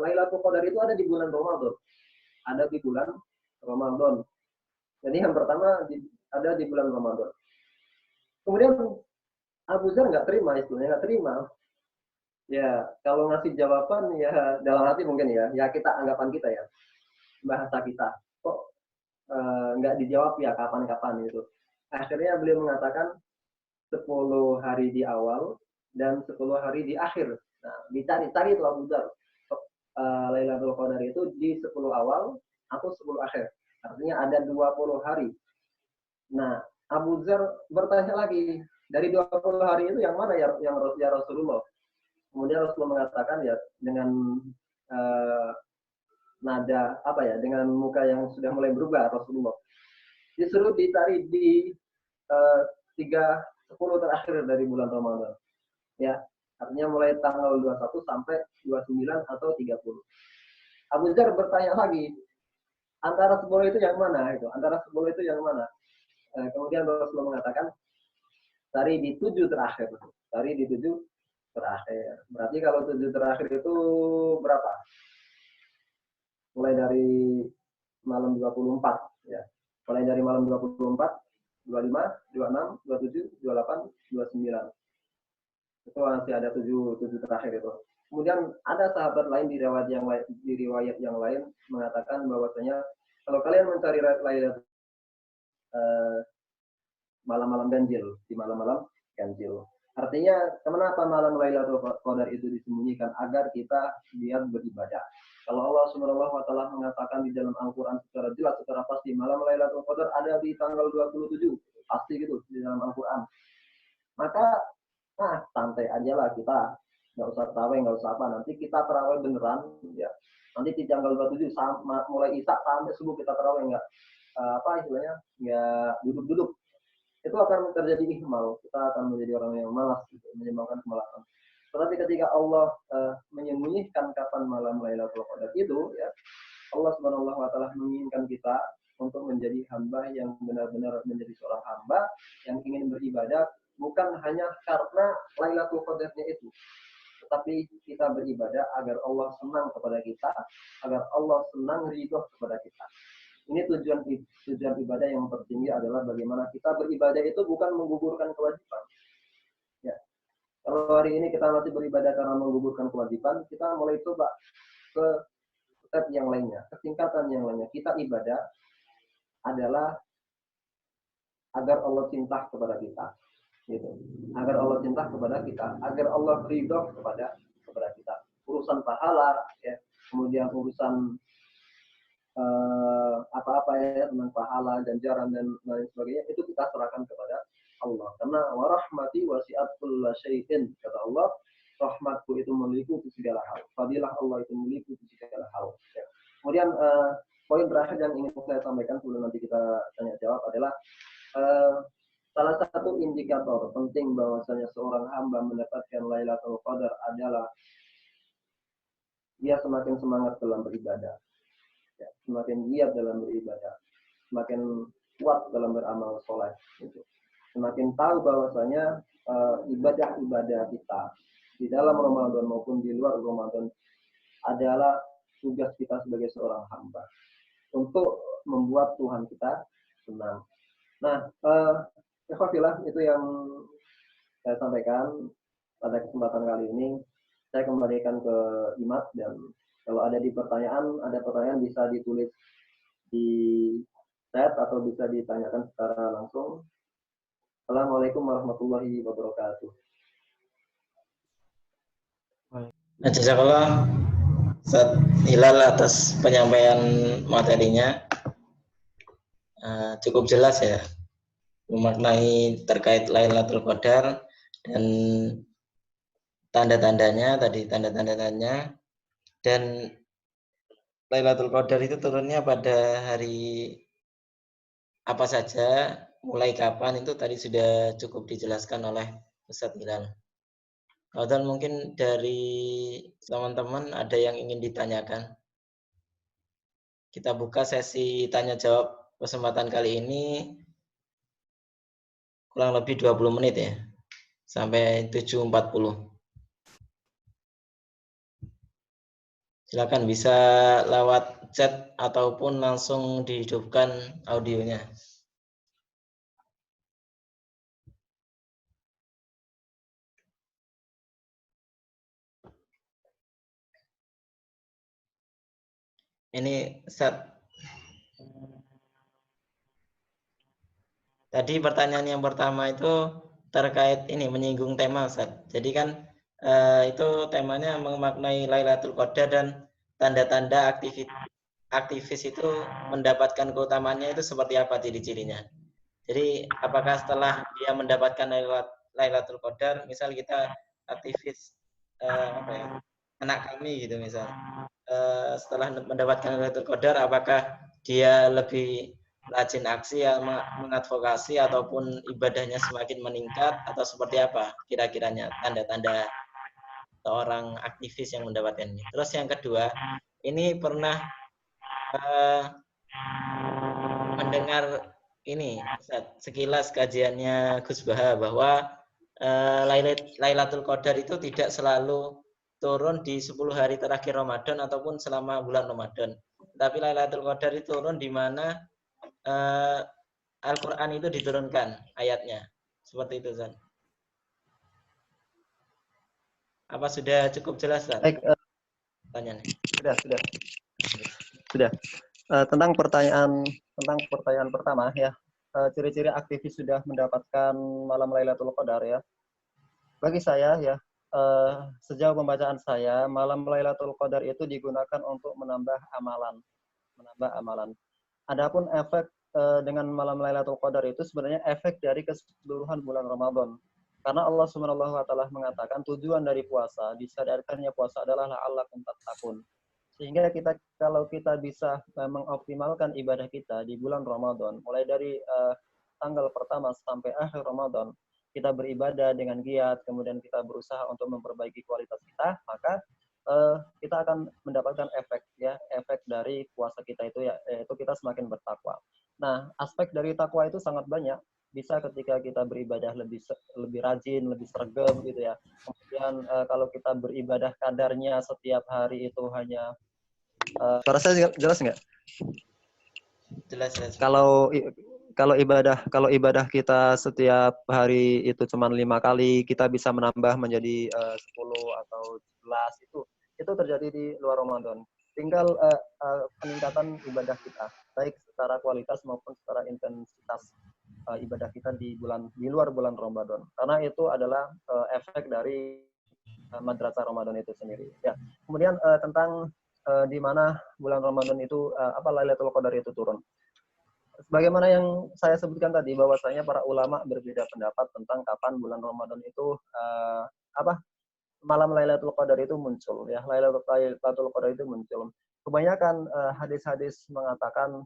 Lailatul Qadar itu ada di bulan Ramadan. Ada di bulan Ramadan. Jadi yang pertama ada di bulan Ramadan. Kemudian Abu Dzar nggak terima, istilahnya nggak terima. Ya, kalau ngasih jawaban ya dalam hati mungkin ya kita anggapan kita ya, bahasa kita. Kok nggak dijawab ya kapan-kapan gitu. Akhirnya beliau mengatakan 10 hari di awal dan 10 hari di akhir. Nah, dicari-cari itu Abu Dzar. Lailatul Qadar itu di 10 awal atau 10 akhir. Artinya ada 20 hari. Nah, Abu Dzar bertanya lagi, dari 20 hari itu yang mana ya Rasulullah? Kemudian Rasulullah mengatakan ya dengan nada apa ya, dengan muka yang sudah mulai berubah Rasulullah. Disuruh dicari di 10 terakhir dari bulan Ramadan. Ya, artinya mulai tanggal 21 sampai 29 atau 30. Abu Dzar bertanya lagi, antara 10 itu yang mana? Antara 10 itu yang mana? Kemudian Rasulullah mengatakan, cari di 7 terakhir. Cari di 7 terakhir. Berarti kalau 7 terakhir itu berapa? Mulai dari malam 24 ya. Mulai dari malam 24, 25, 26, 27, 28, 29. Itu masih ada 7 terakhir itu. Kemudian ada sahabat lain di riwayat yang lain mengatakan bahwasanya kalau kalian mencari Lailatul malam-malam ganjil, di malam-malam ganjil. Artinya kenapa malam Lailatul Qadar itu disembunyikan? Agar kita giat beribadah. Kalau Allah Subhanahu wa taala mengatakan di dalam Al-Qur'an secara jelas, secara pasti malam Lailatul Qadar ada di tanggal 27, pasti gitu di dalam Al-Qur'an. Maka santai aja lah kita, nggak usah tarawih, nggak usah apa, nanti kita tarawih beneran ya. Nanti di tanggal 27 mulai Isya sampai subuh kita tarawih, apa istilahnya, nggak duduk-duduk, itu akan terjadi ihmal, kita akan menjadi orang yang malas gitu, menyebabkan kemalasan. Tetapi ketika Allah menyembunyikan kapan malam Lailatul Qadar itu, ya, Allah Subhanahu wa taala menginginkan kita untuk menjadi hamba yang benar-benar menjadi seorang hamba yang ingin beribadah bukan hanya karena Lailatul Qadarnya itu, tetapi kita beribadah agar Allah senang kepada kita, agar Allah senang ridho kepada kita. Ini tujuan ibadah yang tertinggi adalah bagaimana kita beribadah itu bukan menggugurkan kewajiban. Ya. Kalau hari ini kita masih beribadah karena menggugurkan kewajiban, kita mulai coba ke step yang lainnya, ketingkatan yang lainnya. Kita ibadah adalah agar Allah cinta kepada kita, gitu. Agar Allah cinta kepada kita, agar Allah ridho kepada kita. Urusan pahala, ya, kemudian urusan apa-apa ya tentang pahala, ganjaran dan lain sebagainya itu kita serahkan kepada Allah. Karena warahmati wasi'at kulla syai'in, kata Allah, rahmatku itu meliputi segala hal. Fadilah Allah itu meliputi segala hal. Ya. Kemudian poin terakhir yang ingin saya sampaikan sebelum nanti kita tanya jawab adalah salah satu indikator penting bahwasanya seorang hamba mendapatkan Lailatul Qadar adalah dia semakin semangat dalam beribadah. Ya, semakin giat dalam beribadah, semakin kuat dalam beramal soleh, gitu. Semakin tahu bahwasanya ibadah-ibadah kita di dalam Ramadan maupun di luar Ramadan adalah tugas kita sebagai seorang hamba untuk membuat Tuhan kita senang. Nah, ikhwatilah itu yang saya sampaikan pada kesempatan kali ini. Saya kembalikan ke Imat, dan kalau ada pertanyaan bisa ditulis di chat atau bisa ditanyakan secara langsung. Assalamualaikum warahmatullahi wabarakatuh. Jazakallah Ustaz Hilal atas penyampaian materinya. Cukup jelas ya, memaknai terkait Lailatul Qadar dan tanda-tandanya tadi, tanda-tandanya. Dan Lailatul Qadar itu turunnya pada hari apa saja, mulai kapan, itu tadi sudah cukup dijelaskan oleh Ustaz Hilal. Dan mungkin dari teman-teman ada yang ingin ditanyakan. Kita buka sesi tanya jawab kesempatan kali ini kurang lebih 20 menit ya, sampai 7.40. Silakan bisa lewat chat ataupun langsung dihidupkan audionya. Ini Ustaz. Tadi pertanyaan yang pertama itu terkait ini, menyinggung tema Ustaz. Jadi kan itu temanya memaknai Lailatul Qadar dan tanda-tanda aktivis itu mendapatkan keutamaannya itu seperti apa ciri-cirinya. Jadi apakah setelah dia mendapatkan Lailatul Qadar, misal kita aktivis anak kami gitu misal, setelah mendapatkan Lailatul Qadar, apakah dia lebih rajin aksi yang mengadvokasi ataupun ibadahnya semakin meningkat, atau seperti apa kira-kiranya tanda-tanda seorang aktivis yang mendapatkan ini. Terus yang kedua, ini pernah mendengar ini sekilas kajiannya Gus Baha bahwa Lailatul Qadar itu tidak selalu turun di 10 hari terakhir Ramadan ataupun selama bulan Ramadan. Tapi Lailatul Qadar itu turun di mana Al-Quran itu diturunkan ayatnya. Seperti itu, Zan. Apa sudah cukup jelas, Zan? Tanyanya. Sudah. Tentang pertanyaan pertama ya, ciri-ciri aktivis sudah mendapatkan malam Lailatul Qadar ya. Bagi saya ya, sejauh pembacaan saya, malam Lailatul Qadar itu digunakan untuk menambah amalan. Adapun efek dengan malam Lailatul Qadar itu sebenarnya efek dari keseluruhan bulan Ramadan. Karena Allah Subhanahu wa taala mengatakan tujuan dari puasa, disadarkannya puasa adalah la'allakum tattaqun, Sehingga kalau kita bisa mengoptimalkan ibadah kita di bulan Ramadan, mulai dari tanggal pertama sampai akhir Ramadan, kita beribadah dengan giat, kemudian kita berusaha untuk memperbaiki kualitas kita, maka kita akan mendapatkan efek dari puasa kita itu, yaitu kita semakin bertakwa. Nah, aspek dari takwa itu sangat banyak. Bisa ketika kita beribadah lebih rajin, lebih sergem gitu ya. Kemudian kalau kita beribadah kadarnya setiap hari itu hanya suara saya jelas nggak? Jelas, jelas. Kalau ibadah kita setiap hari itu cuma 5 kali, kita bisa menambah menjadi 10 atau 11, itu terjadi di luar Ramadan. Tinggal peningkatan ibadah kita, baik secara kualitas maupun secara intensitas ibadah kita di luar bulan Ramadan. Karena itu adalah efek dari madrasah Ramadan itu sendiri. Ya. Kemudian tentang di mana bulan Ramadan itu Lailatul Qadar itu turun. Sebagaimana yang saya sebutkan tadi, bahwasanya para ulama berbeda pendapat tentang kapan bulan Ramadan itu malam Lailatul Qadar itu muncul, ya. Lailatul Qadar itu muncul. Kebanyakan hadis-hadis mengatakan,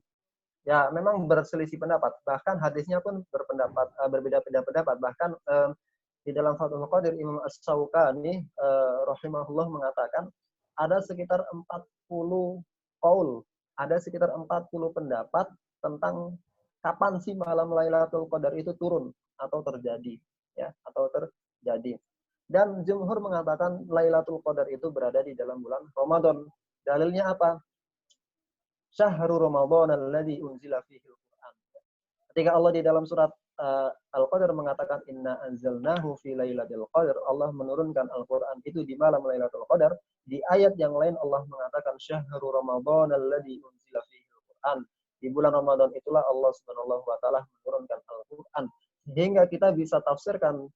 ya memang berselisih pendapat. Bahkan hadisnya pun berbeda pendapat. Bahkan di dalam Fathul Qadir, Imam As-Syaukani rahimahullah mengatakan ada sekitar 40 qaul, ada sekitar 40 pendapat tentang kapan sih malam Lailatul Qadar itu turun atau terjadi, ya, atau terjadi. Dan jumhur mengatakan Lailatul Qadar itu berada di dalam bulan Ramadan. Dalilnya apa? Syahrul Ramadan alladzi unzila fihi al-Qur'an. Ketika Allah di dalam surat Al-Qadar mengatakan inna anzalnahu fi lailatul qadar, Allah menurunkan Al-Qur'an itu di malam Lailatul Qadar. Di ayat yang lain Allah mengatakan syahrul Ramadan alladzi unzila fihi al-Qur'an. Di bulan Ramadan itulah Allah Subhanahu wa taala menurunkan Al-Qur'an. Sehingga kita bisa tafsirkan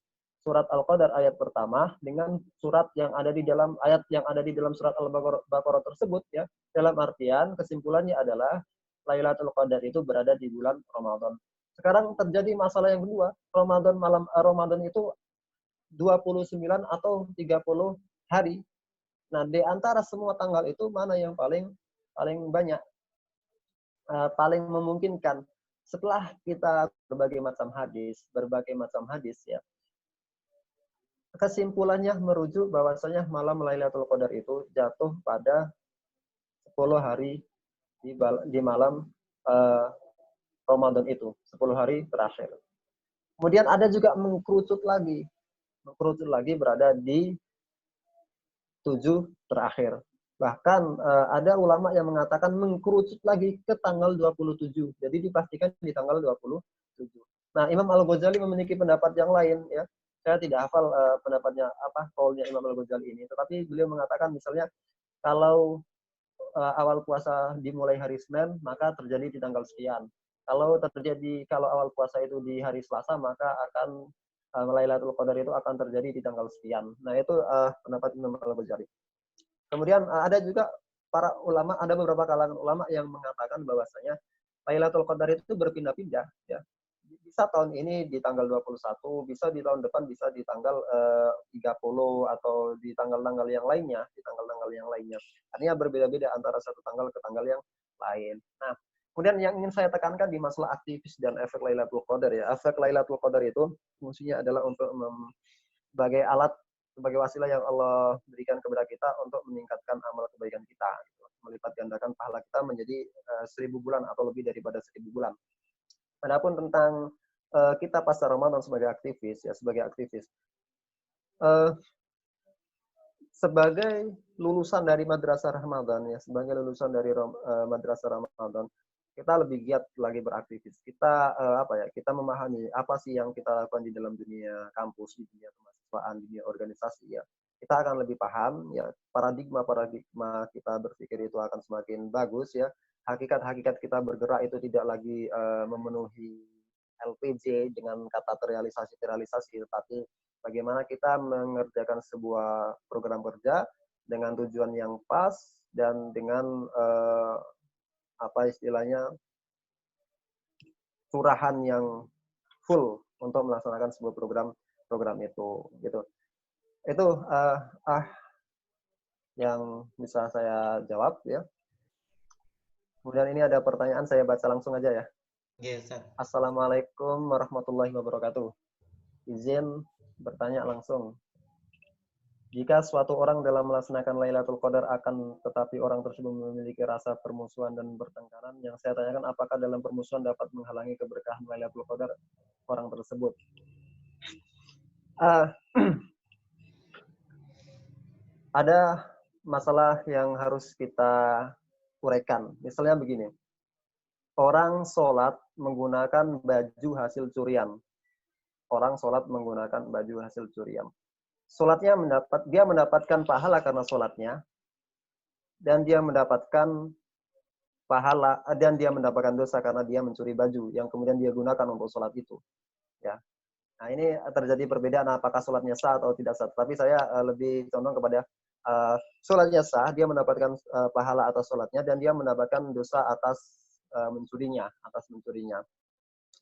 surat Al-Qadar ayat pertama dengan surat yang ada di dalam ayat yang ada di dalam surat Al-Baqarah tersebut, ya. Dalam artian kesimpulannya adalah Lailatul Qadar itu berada di bulan Ramadan. Sekarang terjadi masalah yang kedua, Ramadan itu 29 atau 30 hari. Nah, di antara semua tanggal itu mana yang paling banyak, paling memungkinkan? Setelah kita berbagai macam hadis, ya. Kesimpulannya merujuk bahwasanya malam Lailatul Qadar itu jatuh pada 10 hari di malam Ramadan itu, 10 hari terakhir. Kemudian ada juga mengkerucut lagi berada di 7 terakhir. Bahkan ada ulama yang mengatakan mengkerucut lagi ke tanggal 27. Jadi dipastikan di tanggal 27. Nah, Imam Al-Ghazali memiliki pendapat yang lain, ya. Saya tidak hafal pendapatnya kaulnya Imam Al-Ghazali ini, tetapi beliau mengatakan misalnya kalau awal puasa dimulai hari Senin, maka terjadi di tanggal sekian. Kalau awal puasa itu di hari Selasa, maka akan Lailatul Qadar itu akan terjadi di tanggal sekian. Nah, itu pendapat Imam Al-Ghazali. Kemudian ada juga ada beberapa kalangan ulama yang mengatakan bahwasanya Lailatul Qadar itu berpindah-pindah, ya. Bisa tahun ini di tanggal 21, bisa di tahun depan bisa di tanggal 30 atau di tanggal-tanggal yang lainnya, Artinya berbeda-beda antara satu tanggal ke tanggal yang lain. Nah, kemudian yang ingin saya tekankan di masalah aktivis dan efek Lailatul Qadar, ya. Efek Lailatul Qadar itu fungsinya adalah untuk sebagai alat, sebagai wasilah yang Allah berikan kepada kita untuk meningkatkan amal kebaikan kita, gitu. Melipat gandakan pahala kita menjadi 1000 bulan atau lebih daripada 1000 bulan. Adapun tentang kita pasca Ramadan sebagai aktivis, sebagai lulusan dari Madrasah Ramadan, ya, Madrasah Ramadan, kita lebih giat lagi beraktivis. Kita kita memahami apa sih yang kita lakukan di dalam dunia kampus, di dunia kemahasiswaan, di dunia organisasi, ya. Kita akan lebih paham, ya, paradigma kita berpikir itu akan semakin bagus, ya. Hakikat kita bergerak itu tidak lagi memenuhi LPJ dengan kata terrealisasi, tetapi bagaimana kita mengerjakan sebuah program kerja dengan tujuan yang pas dan dengan curahan yang full untuk melaksanakan sebuah program itu, gitu. Itu yang bisa saya jawab ya. Kemudian ini ada pertanyaan, saya baca langsung aja ya. Oke, Ustaz. Assalamualaikum warahmatullahi wabarakatuh. Izin bertanya langsung. Jika suatu orang dalam melaksanakan Lailatul Qadar akan tetapi orang tersebut memiliki rasa permusuhan dan bertengkaran, yang saya tanyakan apakah dalam permusuhan dapat menghalangi keberkahan Lailatul Qadar orang tersebut? Ada masalah yang harus kita uraikan. Misalnya begini, orang sholat menggunakan baju hasil curian. Orang sholat menggunakan baju hasil curian. Sholatnya dia mendapatkan pahala karena sholatnya, dan dia mendapatkan pahala dan dia mendapatkan dosa karena dia mencuri baju yang kemudian dia gunakan untuk sholat itu. Ya, nah ini terjadi perbedaan apakah sholatnya sah atau tidak sah. Tapi saya lebih condong kepada sholatnya sah, dia mendapatkan pahala atas sholatnya dan dia mendapatkan dosa atas mencurinya.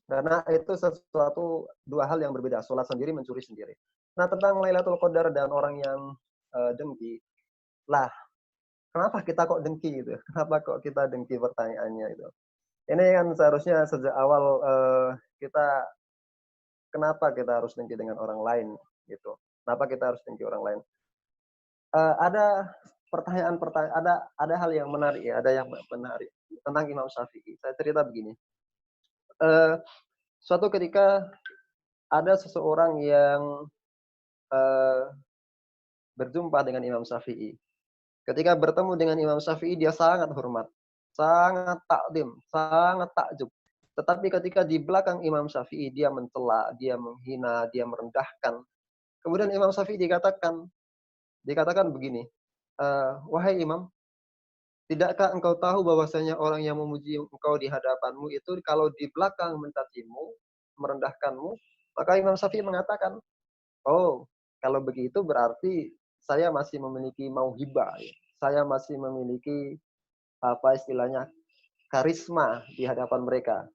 Karena itu sesuatu dua hal yang berbeda. Sholat sendiri, mencuri sendiri. Nah, tentang Lailatul Qadar dan orang yang dengki, lah, kenapa kita kok dengki gitu? Kenapa kok kita dengki pertanyaannya itu? Ini kan seharusnya sejak awal kita, kenapa kita harus dengki dengan orang lain gitu? Kenapa kita harus dengki orang lain? Ada ada hal yang menarik ya, ada yang menarik tentang Imam Syafi'i. Saya cerita begini. Suatu ketika ada seseorang yang berjumpa dengan Imam Syafi'i. Ketika bertemu dengan Imam Syafi'i, dia sangat hormat, sangat takdim, sangat takjub. Tetapi ketika di belakang Imam Syafi'i, dia mencela, dia menghina, dia merendahkan. Kemudian Imam Syafi'i dikatakan begini, wahai Imam, tidakkah engkau tahu bahwasanya orang yang memuji engkau di hadapanmu itu kalau di belakang mencacimu, merendahkanmu? Maka Imam Syafi'i mengatakan, oh, kalau begitu berarti saya masih memiliki mauhibah, ya. Saya masih memiliki apa istilahnya karisma di hadapan mereka,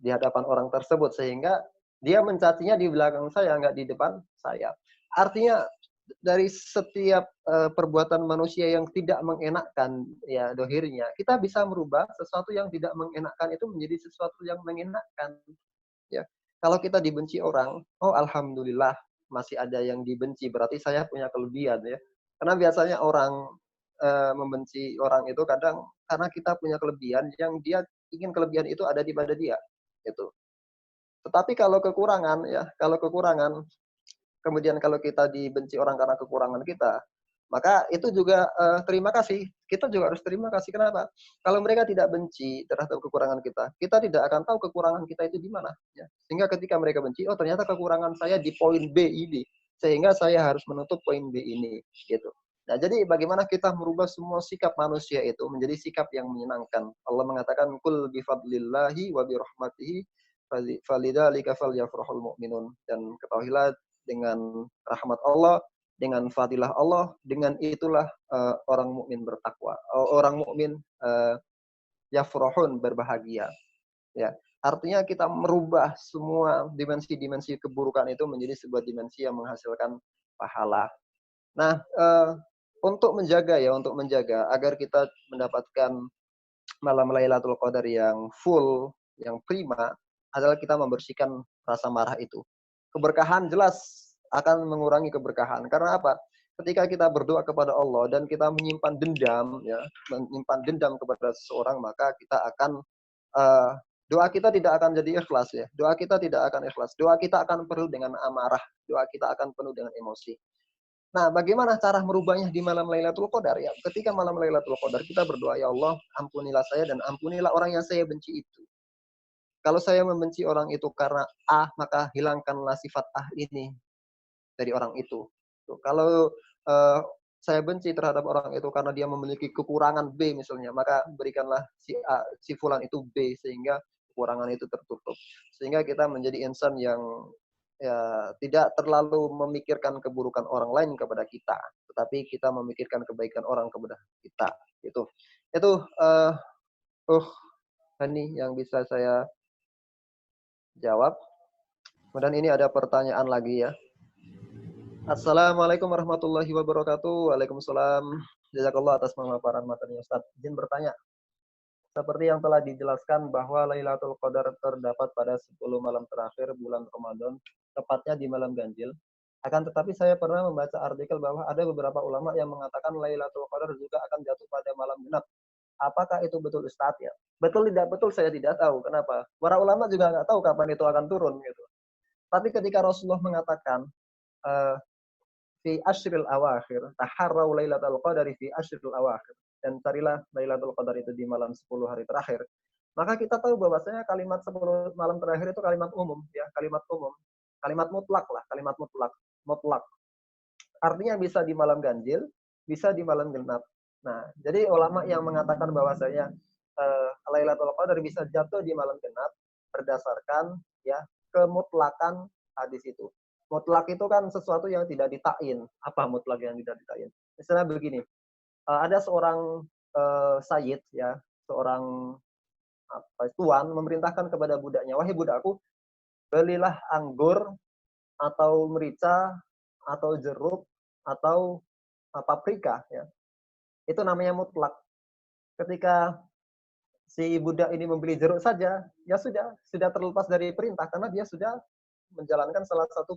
di hadapan orang tersebut, sehingga dia mencacinya di belakang saya, nggak di depan saya. Artinya dari setiap perbuatan manusia yang tidak mengenakkan ya dohirnya, kita bisa merubah sesuatu yang tidak mengenakkan itu menjadi sesuatu yang mengenakkan. Ya, kalau kita dibenci orang, oh alhamdulillah masih ada yang dibenci, berarti saya punya kelebihan ya. Karena biasanya orang membenci orang itu kadang karena kita punya kelebihan yang dia ingin kelebihan itu ada di pada dia, gitu. Tetapi kalau kekurangan ya, kemudian kalau kita dibenci orang karena kekurangan kita, maka itu juga terima kasih. Kita juga harus terima kasih. Kenapa? Kalau mereka tidak benci terhadap kekurangan kita, kita tidak akan tahu kekurangan kita itu di mana. Ya. Sehingga ketika mereka benci, oh ternyata kekurangan saya di poin B ini, sehingga saya harus menutup poin B ini. Gitu. Nah, jadi bagaimana kita merubah semua sikap manusia itu menjadi sikap yang menyenangkan. Allah mengatakan, Kul bifadlillahi wa birahmatihi falidzalika falyafrahul mu'minun. Dan ketahuilah dengan rahmat Allah, dengan fadilah Allah, dengan itulah orang mukmin bertakwa. Orang mukmin yafrahun, berbahagia. Ya, artinya kita merubah semua dimensi-dimensi keburukan itu menjadi sebuah dimensi yang menghasilkan pahala. Nah, untuk menjaga agar kita mendapatkan malam Lailatul Qadar yang full, yang prima, adalah kita membersihkan rasa marah itu. Keberkahan jelas akan mengurangi keberkahan. Karena apa? Ketika kita berdoa kepada Allah dan kita menyimpan dendam, ya, menyimpan dendam kepada seseorang, maka kita akan doa kita tidak akan jadi ikhlas ya. Doa kita tidak akan ikhlas. Doa kita akan penuh dengan amarah. Doa kita akan penuh dengan emosi. Nah, bagaimana cara merubahnya di malam Lailatul Qadar? Ya, ketika malam Lailatul Qadar kita berdoa, ya Allah, ampunilah saya dan ampunilah orang yang saya benci itu. Kalau saya membenci orang itu karena A, maka hilangkanlah sifat A ini dari orang itu. Kalau saya benci terhadap orang itu karena dia memiliki kekurangan B misalnya, maka berikanlah si A, si fulan itu B sehingga kekurangan itu tertutup. Sehingga kita menjadi insan yang ya tidak terlalu memikirkan keburukan orang lain kepada kita, tetapi kita memikirkan kebaikan orang kepada kita. Itu ini yang bisa saya jawab. Kemudian ini ada pertanyaan lagi ya. Assalamualaikum warahmatullahi wabarakatuh. Waalaikumsalam. Jazakallah atas pemaparan materinya Ustaz. Izin bertanya, seperti yang telah dijelaskan bahwa Lailatul Qadar terdapat pada 10 malam terakhir bulan Ramadan, tepatnya di malam ganjil. Akan tetapi saya pernah membaca artikel bahwa ada beberapa ulama yang mengatakan Lailatul Qadar juga akan jatuh pada malam genap. Apakah itu betul Ustaz ya? Betul tidak betul saya tidak tahu. Kenapa? Para ulama juga nggak tahu kapan itu akan turun gitu. Tapi ketika Rasulullah mengatakan eh, fi asyril awakhir, taharrau lailatul qadari fi asyril awakhir, dan carilah Lailatul Qadar itu di malam 10 hari terakhir. Maka kita tahu bahwasanya kalimat 10 malam terakhir itu kalimat umum ya, kalimat umum. Kalimat mutlak lah, kalimat mutlak. Mutlak. Artinya bisa di malam ganjil, bisa di malam genap. Nah, jadi ulama yang mengatakan bahwasanya Lailatul Qadar bisa jatuh di malam genap berdasarkan ya kemutlakan hadis itu. Mutlak itu kan sesuatu yang tidak ditain. Apa mutlak yang tidak ditain? Misalnya begini, ada seorang sayyid ya, seorang tuan memerintahkan kepada budaknya, wahai budakku, belilah anggur atau merica atau jeruk atau paprika ya. Itu namanya mutlak. Ketika si budak ini membeli jeruk saja, ya sudah terlepas dari perintah karena dia sudah menjalankan salah satu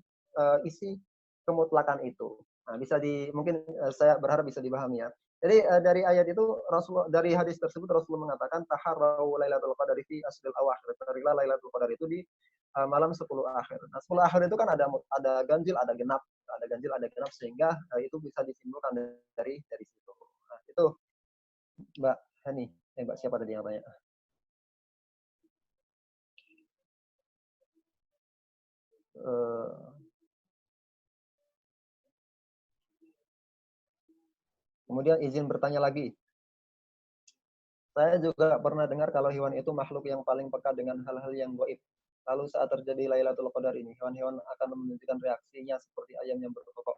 isi kemutlakan itu. Nah, mungkin saya berharap bisa dipahami ya. Jadi dari ayat itu dari hadis tersebut Rasulullah mengatakan taharrau lailatul qadari fi asril awakhir. Carilah Lailatul Qadar itu di malam 10 akhir. Nah, 10 akhir itu kan ada ganjil, ada genap, ada ganjil, ada genap sehingga itu bisa disimpulkan dari situ. Nah, itu Mbak Hani, Mbak siapa tadi yang tanya? Kemudian izin bertanya lagi. Saya juga pernah dengar kalau hewan itu makhluk yang paling peka dengan hal-hal yang gaib. Lalu saat terjadi Lailatul Qadar ini, hewan-hewan akan menunjukkan reaksinya seperti ayam yang berkokok.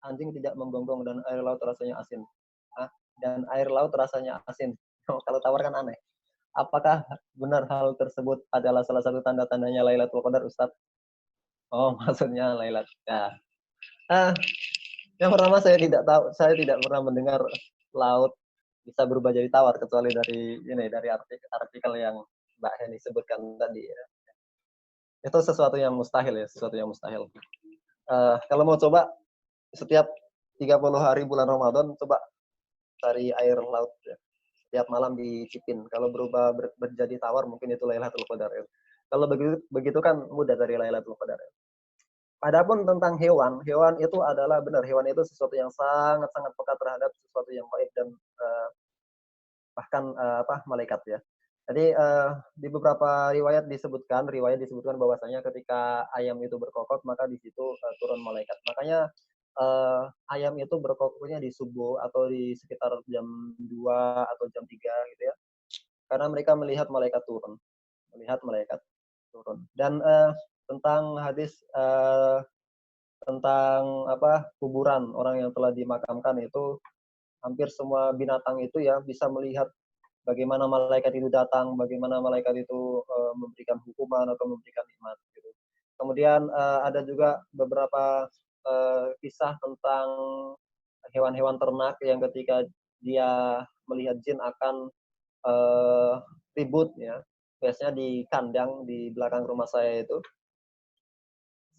Anjing tidak menggonggong dan air laut rasanya asin. Dan air laut rasanya asin. Kalau tawar kan aneh. Apakah benar hal tersebut adalah salah satu tanda-tandanya Lailatul Qadar, Ustaz? Oh, maksudnya Lailatul. Ya. Yang pertama saya tidak pernah mendengar laut bisa berubah jadi tawar kecuali dari artikel yang Mbak Heni sebutkan tadi ya. Itu sesuatu yang mustahil ya, sesuatu yang mustahil. Kalau mau coba setiap 30 hari bulan Ramadan coba cari air laut ya. Setiap malam dicipin. Kalau berubah menjadi tawar mungkin itu Lailatul Qadar ya. Kalau begitu kan mudah dari Lailatul Qadar ya. Adapun tentang hewan itu adalah benar, hewan itu sesuatu yang sangat-sangat peka terhadap sesuatu yang gaib dan bahkan malaikat ya. Jadi di beberapa riwayat disebutkan bahwasanya ketika ayam itu berkokok maka di situ turun malaikat. Makanya ayam itu berkokoknya di subuh atau di sekitar jam 2 atau jam 3 gitu ya. Karena mereka melihat malaikat turun. Dan tentang hadis tentang kuburan orang yang telah dimakamkan itu hampir semua binatang itu ya bisa melihat bagaimana malaikat itu datang, bagaimana malaikat itu memberikan hukuman atau memberikan nikmat gitu. Kemudian ada juga beberapa kisah tentang hewan-hewan ternak yang ketika dia melihat jin akan ribut ya. Biasanya di kandang di belakang rumah saya itu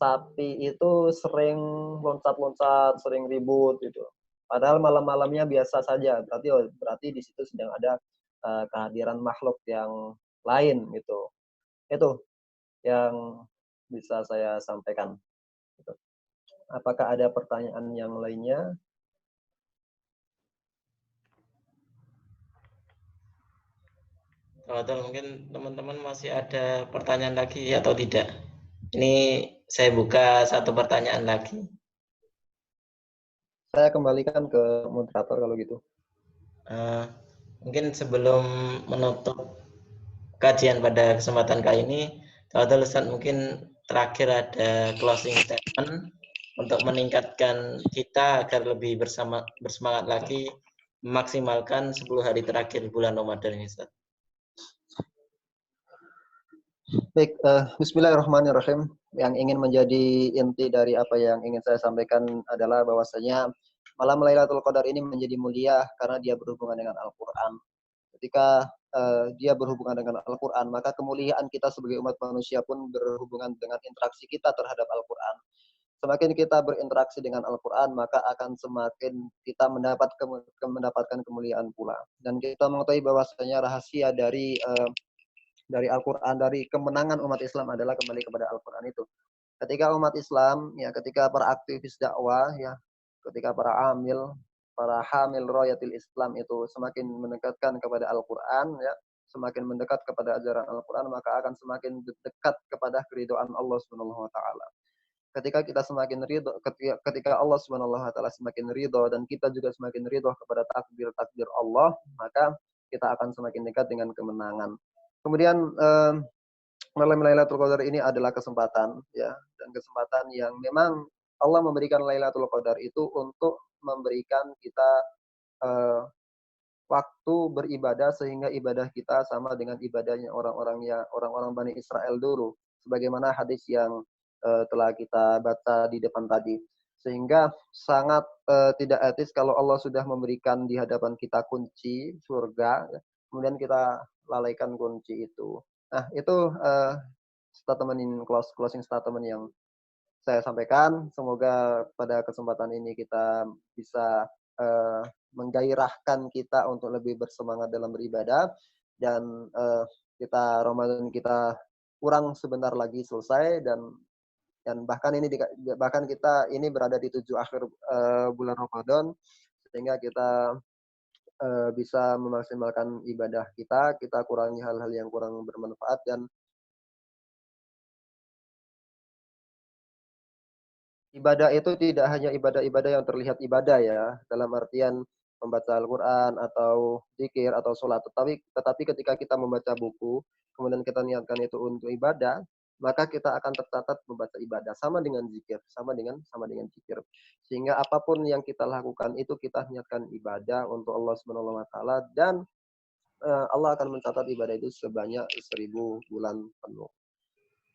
sapi itu sering loncat-loncat, sering ribut gitu. Padahal malam-malamnya biasa saja. Berarti di situ sedang ada kehadiran makhluk yang lain gitu. Itu yang bisa saya sampaikan. Gitu. Apakah ada pertanyaan yang lainnya? Mungkin teman-teman masih ada pertanyaan lagi atau tidak? Ini saya buka satu pertanyaan lagi. Saya kembalikan ke moderator kalau gitu. Mungkin sebelum menutup kajian pada kesempatan kali ini, Ustaz mungkin terakhir ada closing statement untuk meningkatkan kita agar lebih bersemangat lagi memaksimalkan 10 hari terakhir bulan Ramadan ini, Ustaz. Baik, bismillahirrahmanirrahim. yang ingin menjadi inti dari apa yang ingin saya sampaikan adalah bahwasanya malam Lailatul Qadar ini menjadi mulia karena dia berhubungan dengan Al-Qur'an. Ketika dia berhubungan dengan Al-Qur'an, maka kemuliaan kita sebagai umat manusia pun berhubungan dengan interaksi kita terhadap Al-Qur'an. Semakin kita berinteraksi dengan Al-Qur'an, maka akan semakin kita mendapatkan kemuliaan pula. Dan kita mengetahui bahwasanya rahasia dari Al-Qur'an, dari kemenangan umat Islam adalah kembali kepada Al-Qur'an itu. Ketika umat Islam, ya ketika para aktivis dakwah, ya ketika para hamil royatil Islam itu semakin mendekatkan kepada Al-Qur'an, ya semakin mendekat kepada ajaran Al-Qur'an, maka akan semakin dekat kepada keridhaan Allah Subhanahu wa taala. Ketika kita semakin ridho, ketika Allah Subhanahu wa taala semakin ridho dan kita juga semakin ridho kepada takdir Allah, maka kita akan semakin dekat dengan kemenangan. Kemudian malam Lailatul Qadar ini adalah kesempatan, ya, dan kesempatan yang memang Allah memberikan Lailatul Qadar itu untuk memberikan kita waktu beribadah sehingga ibadah kita sama dengan ibadahnya orang-orang Bani Israel dulu, sebagaimana hadis yang telah kita baca di depan tadi. Sehingga sangat tidak etis kalau Allah sudah memberikan di hadapan kita kunci surga, ya, kemudian kita lalaikan kunci itu. Nah, itu closing statement yang saya sampaikan. Semoga pada kesempatan ini kita bisa menggairahkan kita untuk lebih bersemangat dalam beribadah, dan Ramadan kita kurang sebentar lagi selesai, dan bahkan kita ini berada di 7 akhir bulan Ramadan, sehingga kita bisa memaksimalkan ibadah kita kurangi hal-hal yang kurang bermanfaat, dan ibadah itu tidak hanya ibadah-ibadah yang terlihat ibadah, ya, dalam artian membaca Al-Qur'an atau zikir atau sholat, tetapi ketika kita membaca buku, kemudian kita niatkan itu untuk ibadah, maka kita akan tercatat membaca ibadah sama dengan zikir, sama dengan zikir. Sehingga apapun yang kita lakukan itu kita niatkan ibadah untuk Allah Subhanahu wa taala, dan Allah akan mencatat ibadah itu sebanyak 1000 bulan penuh.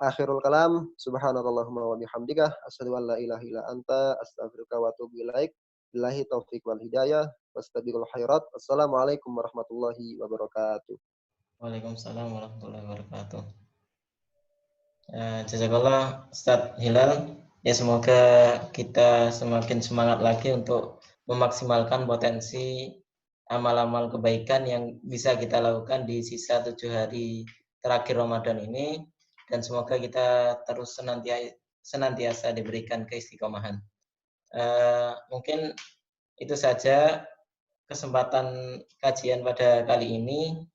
Akhirul kalam, subhanakallahumma wa bihamdika, asyhadu an la ilaha illa anta, astaghfiruka wa atubu ilaik. Billahi taufiq wal hidayah, wastabiqul khairat. Assalamualaikum warahmatullahi wabarakatuh. Waalaikumsalam warahmatullahi wabarakatuh. Jazakallah Ustadz Hilal. Ya, semoga kita semakin semangat lagi untuk memaksimalkan potensi amal-amal kebaikan yang bisa kita lakukan di sisa 7 hari terakhir Ramadan ini, dan semoga kita terus senantiasa diberikan keistiqomahan. Mungkin itu saja kesempatan kajian pada kali ini.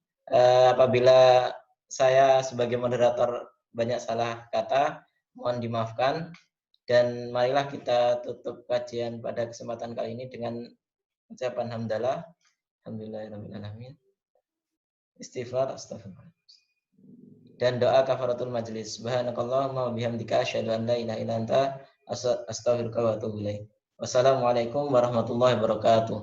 Apabila saya sebagai moderator banyak salah kata, mohon dimaafkan, dan marilah kita tutup kajian pada kesempatan kali ini dengan ucapan hamdalah, alhamdulillahirrahmanirrahim, istighfar, astagfirullah, dan doa kafaratul majlis. Subhanakallahumma wa bihamdika, asyhadu an la ilaha illa anta, astaghfiruka wa atubu ilaik. Wassalamualaikum warahmatullahi wabarakatuh.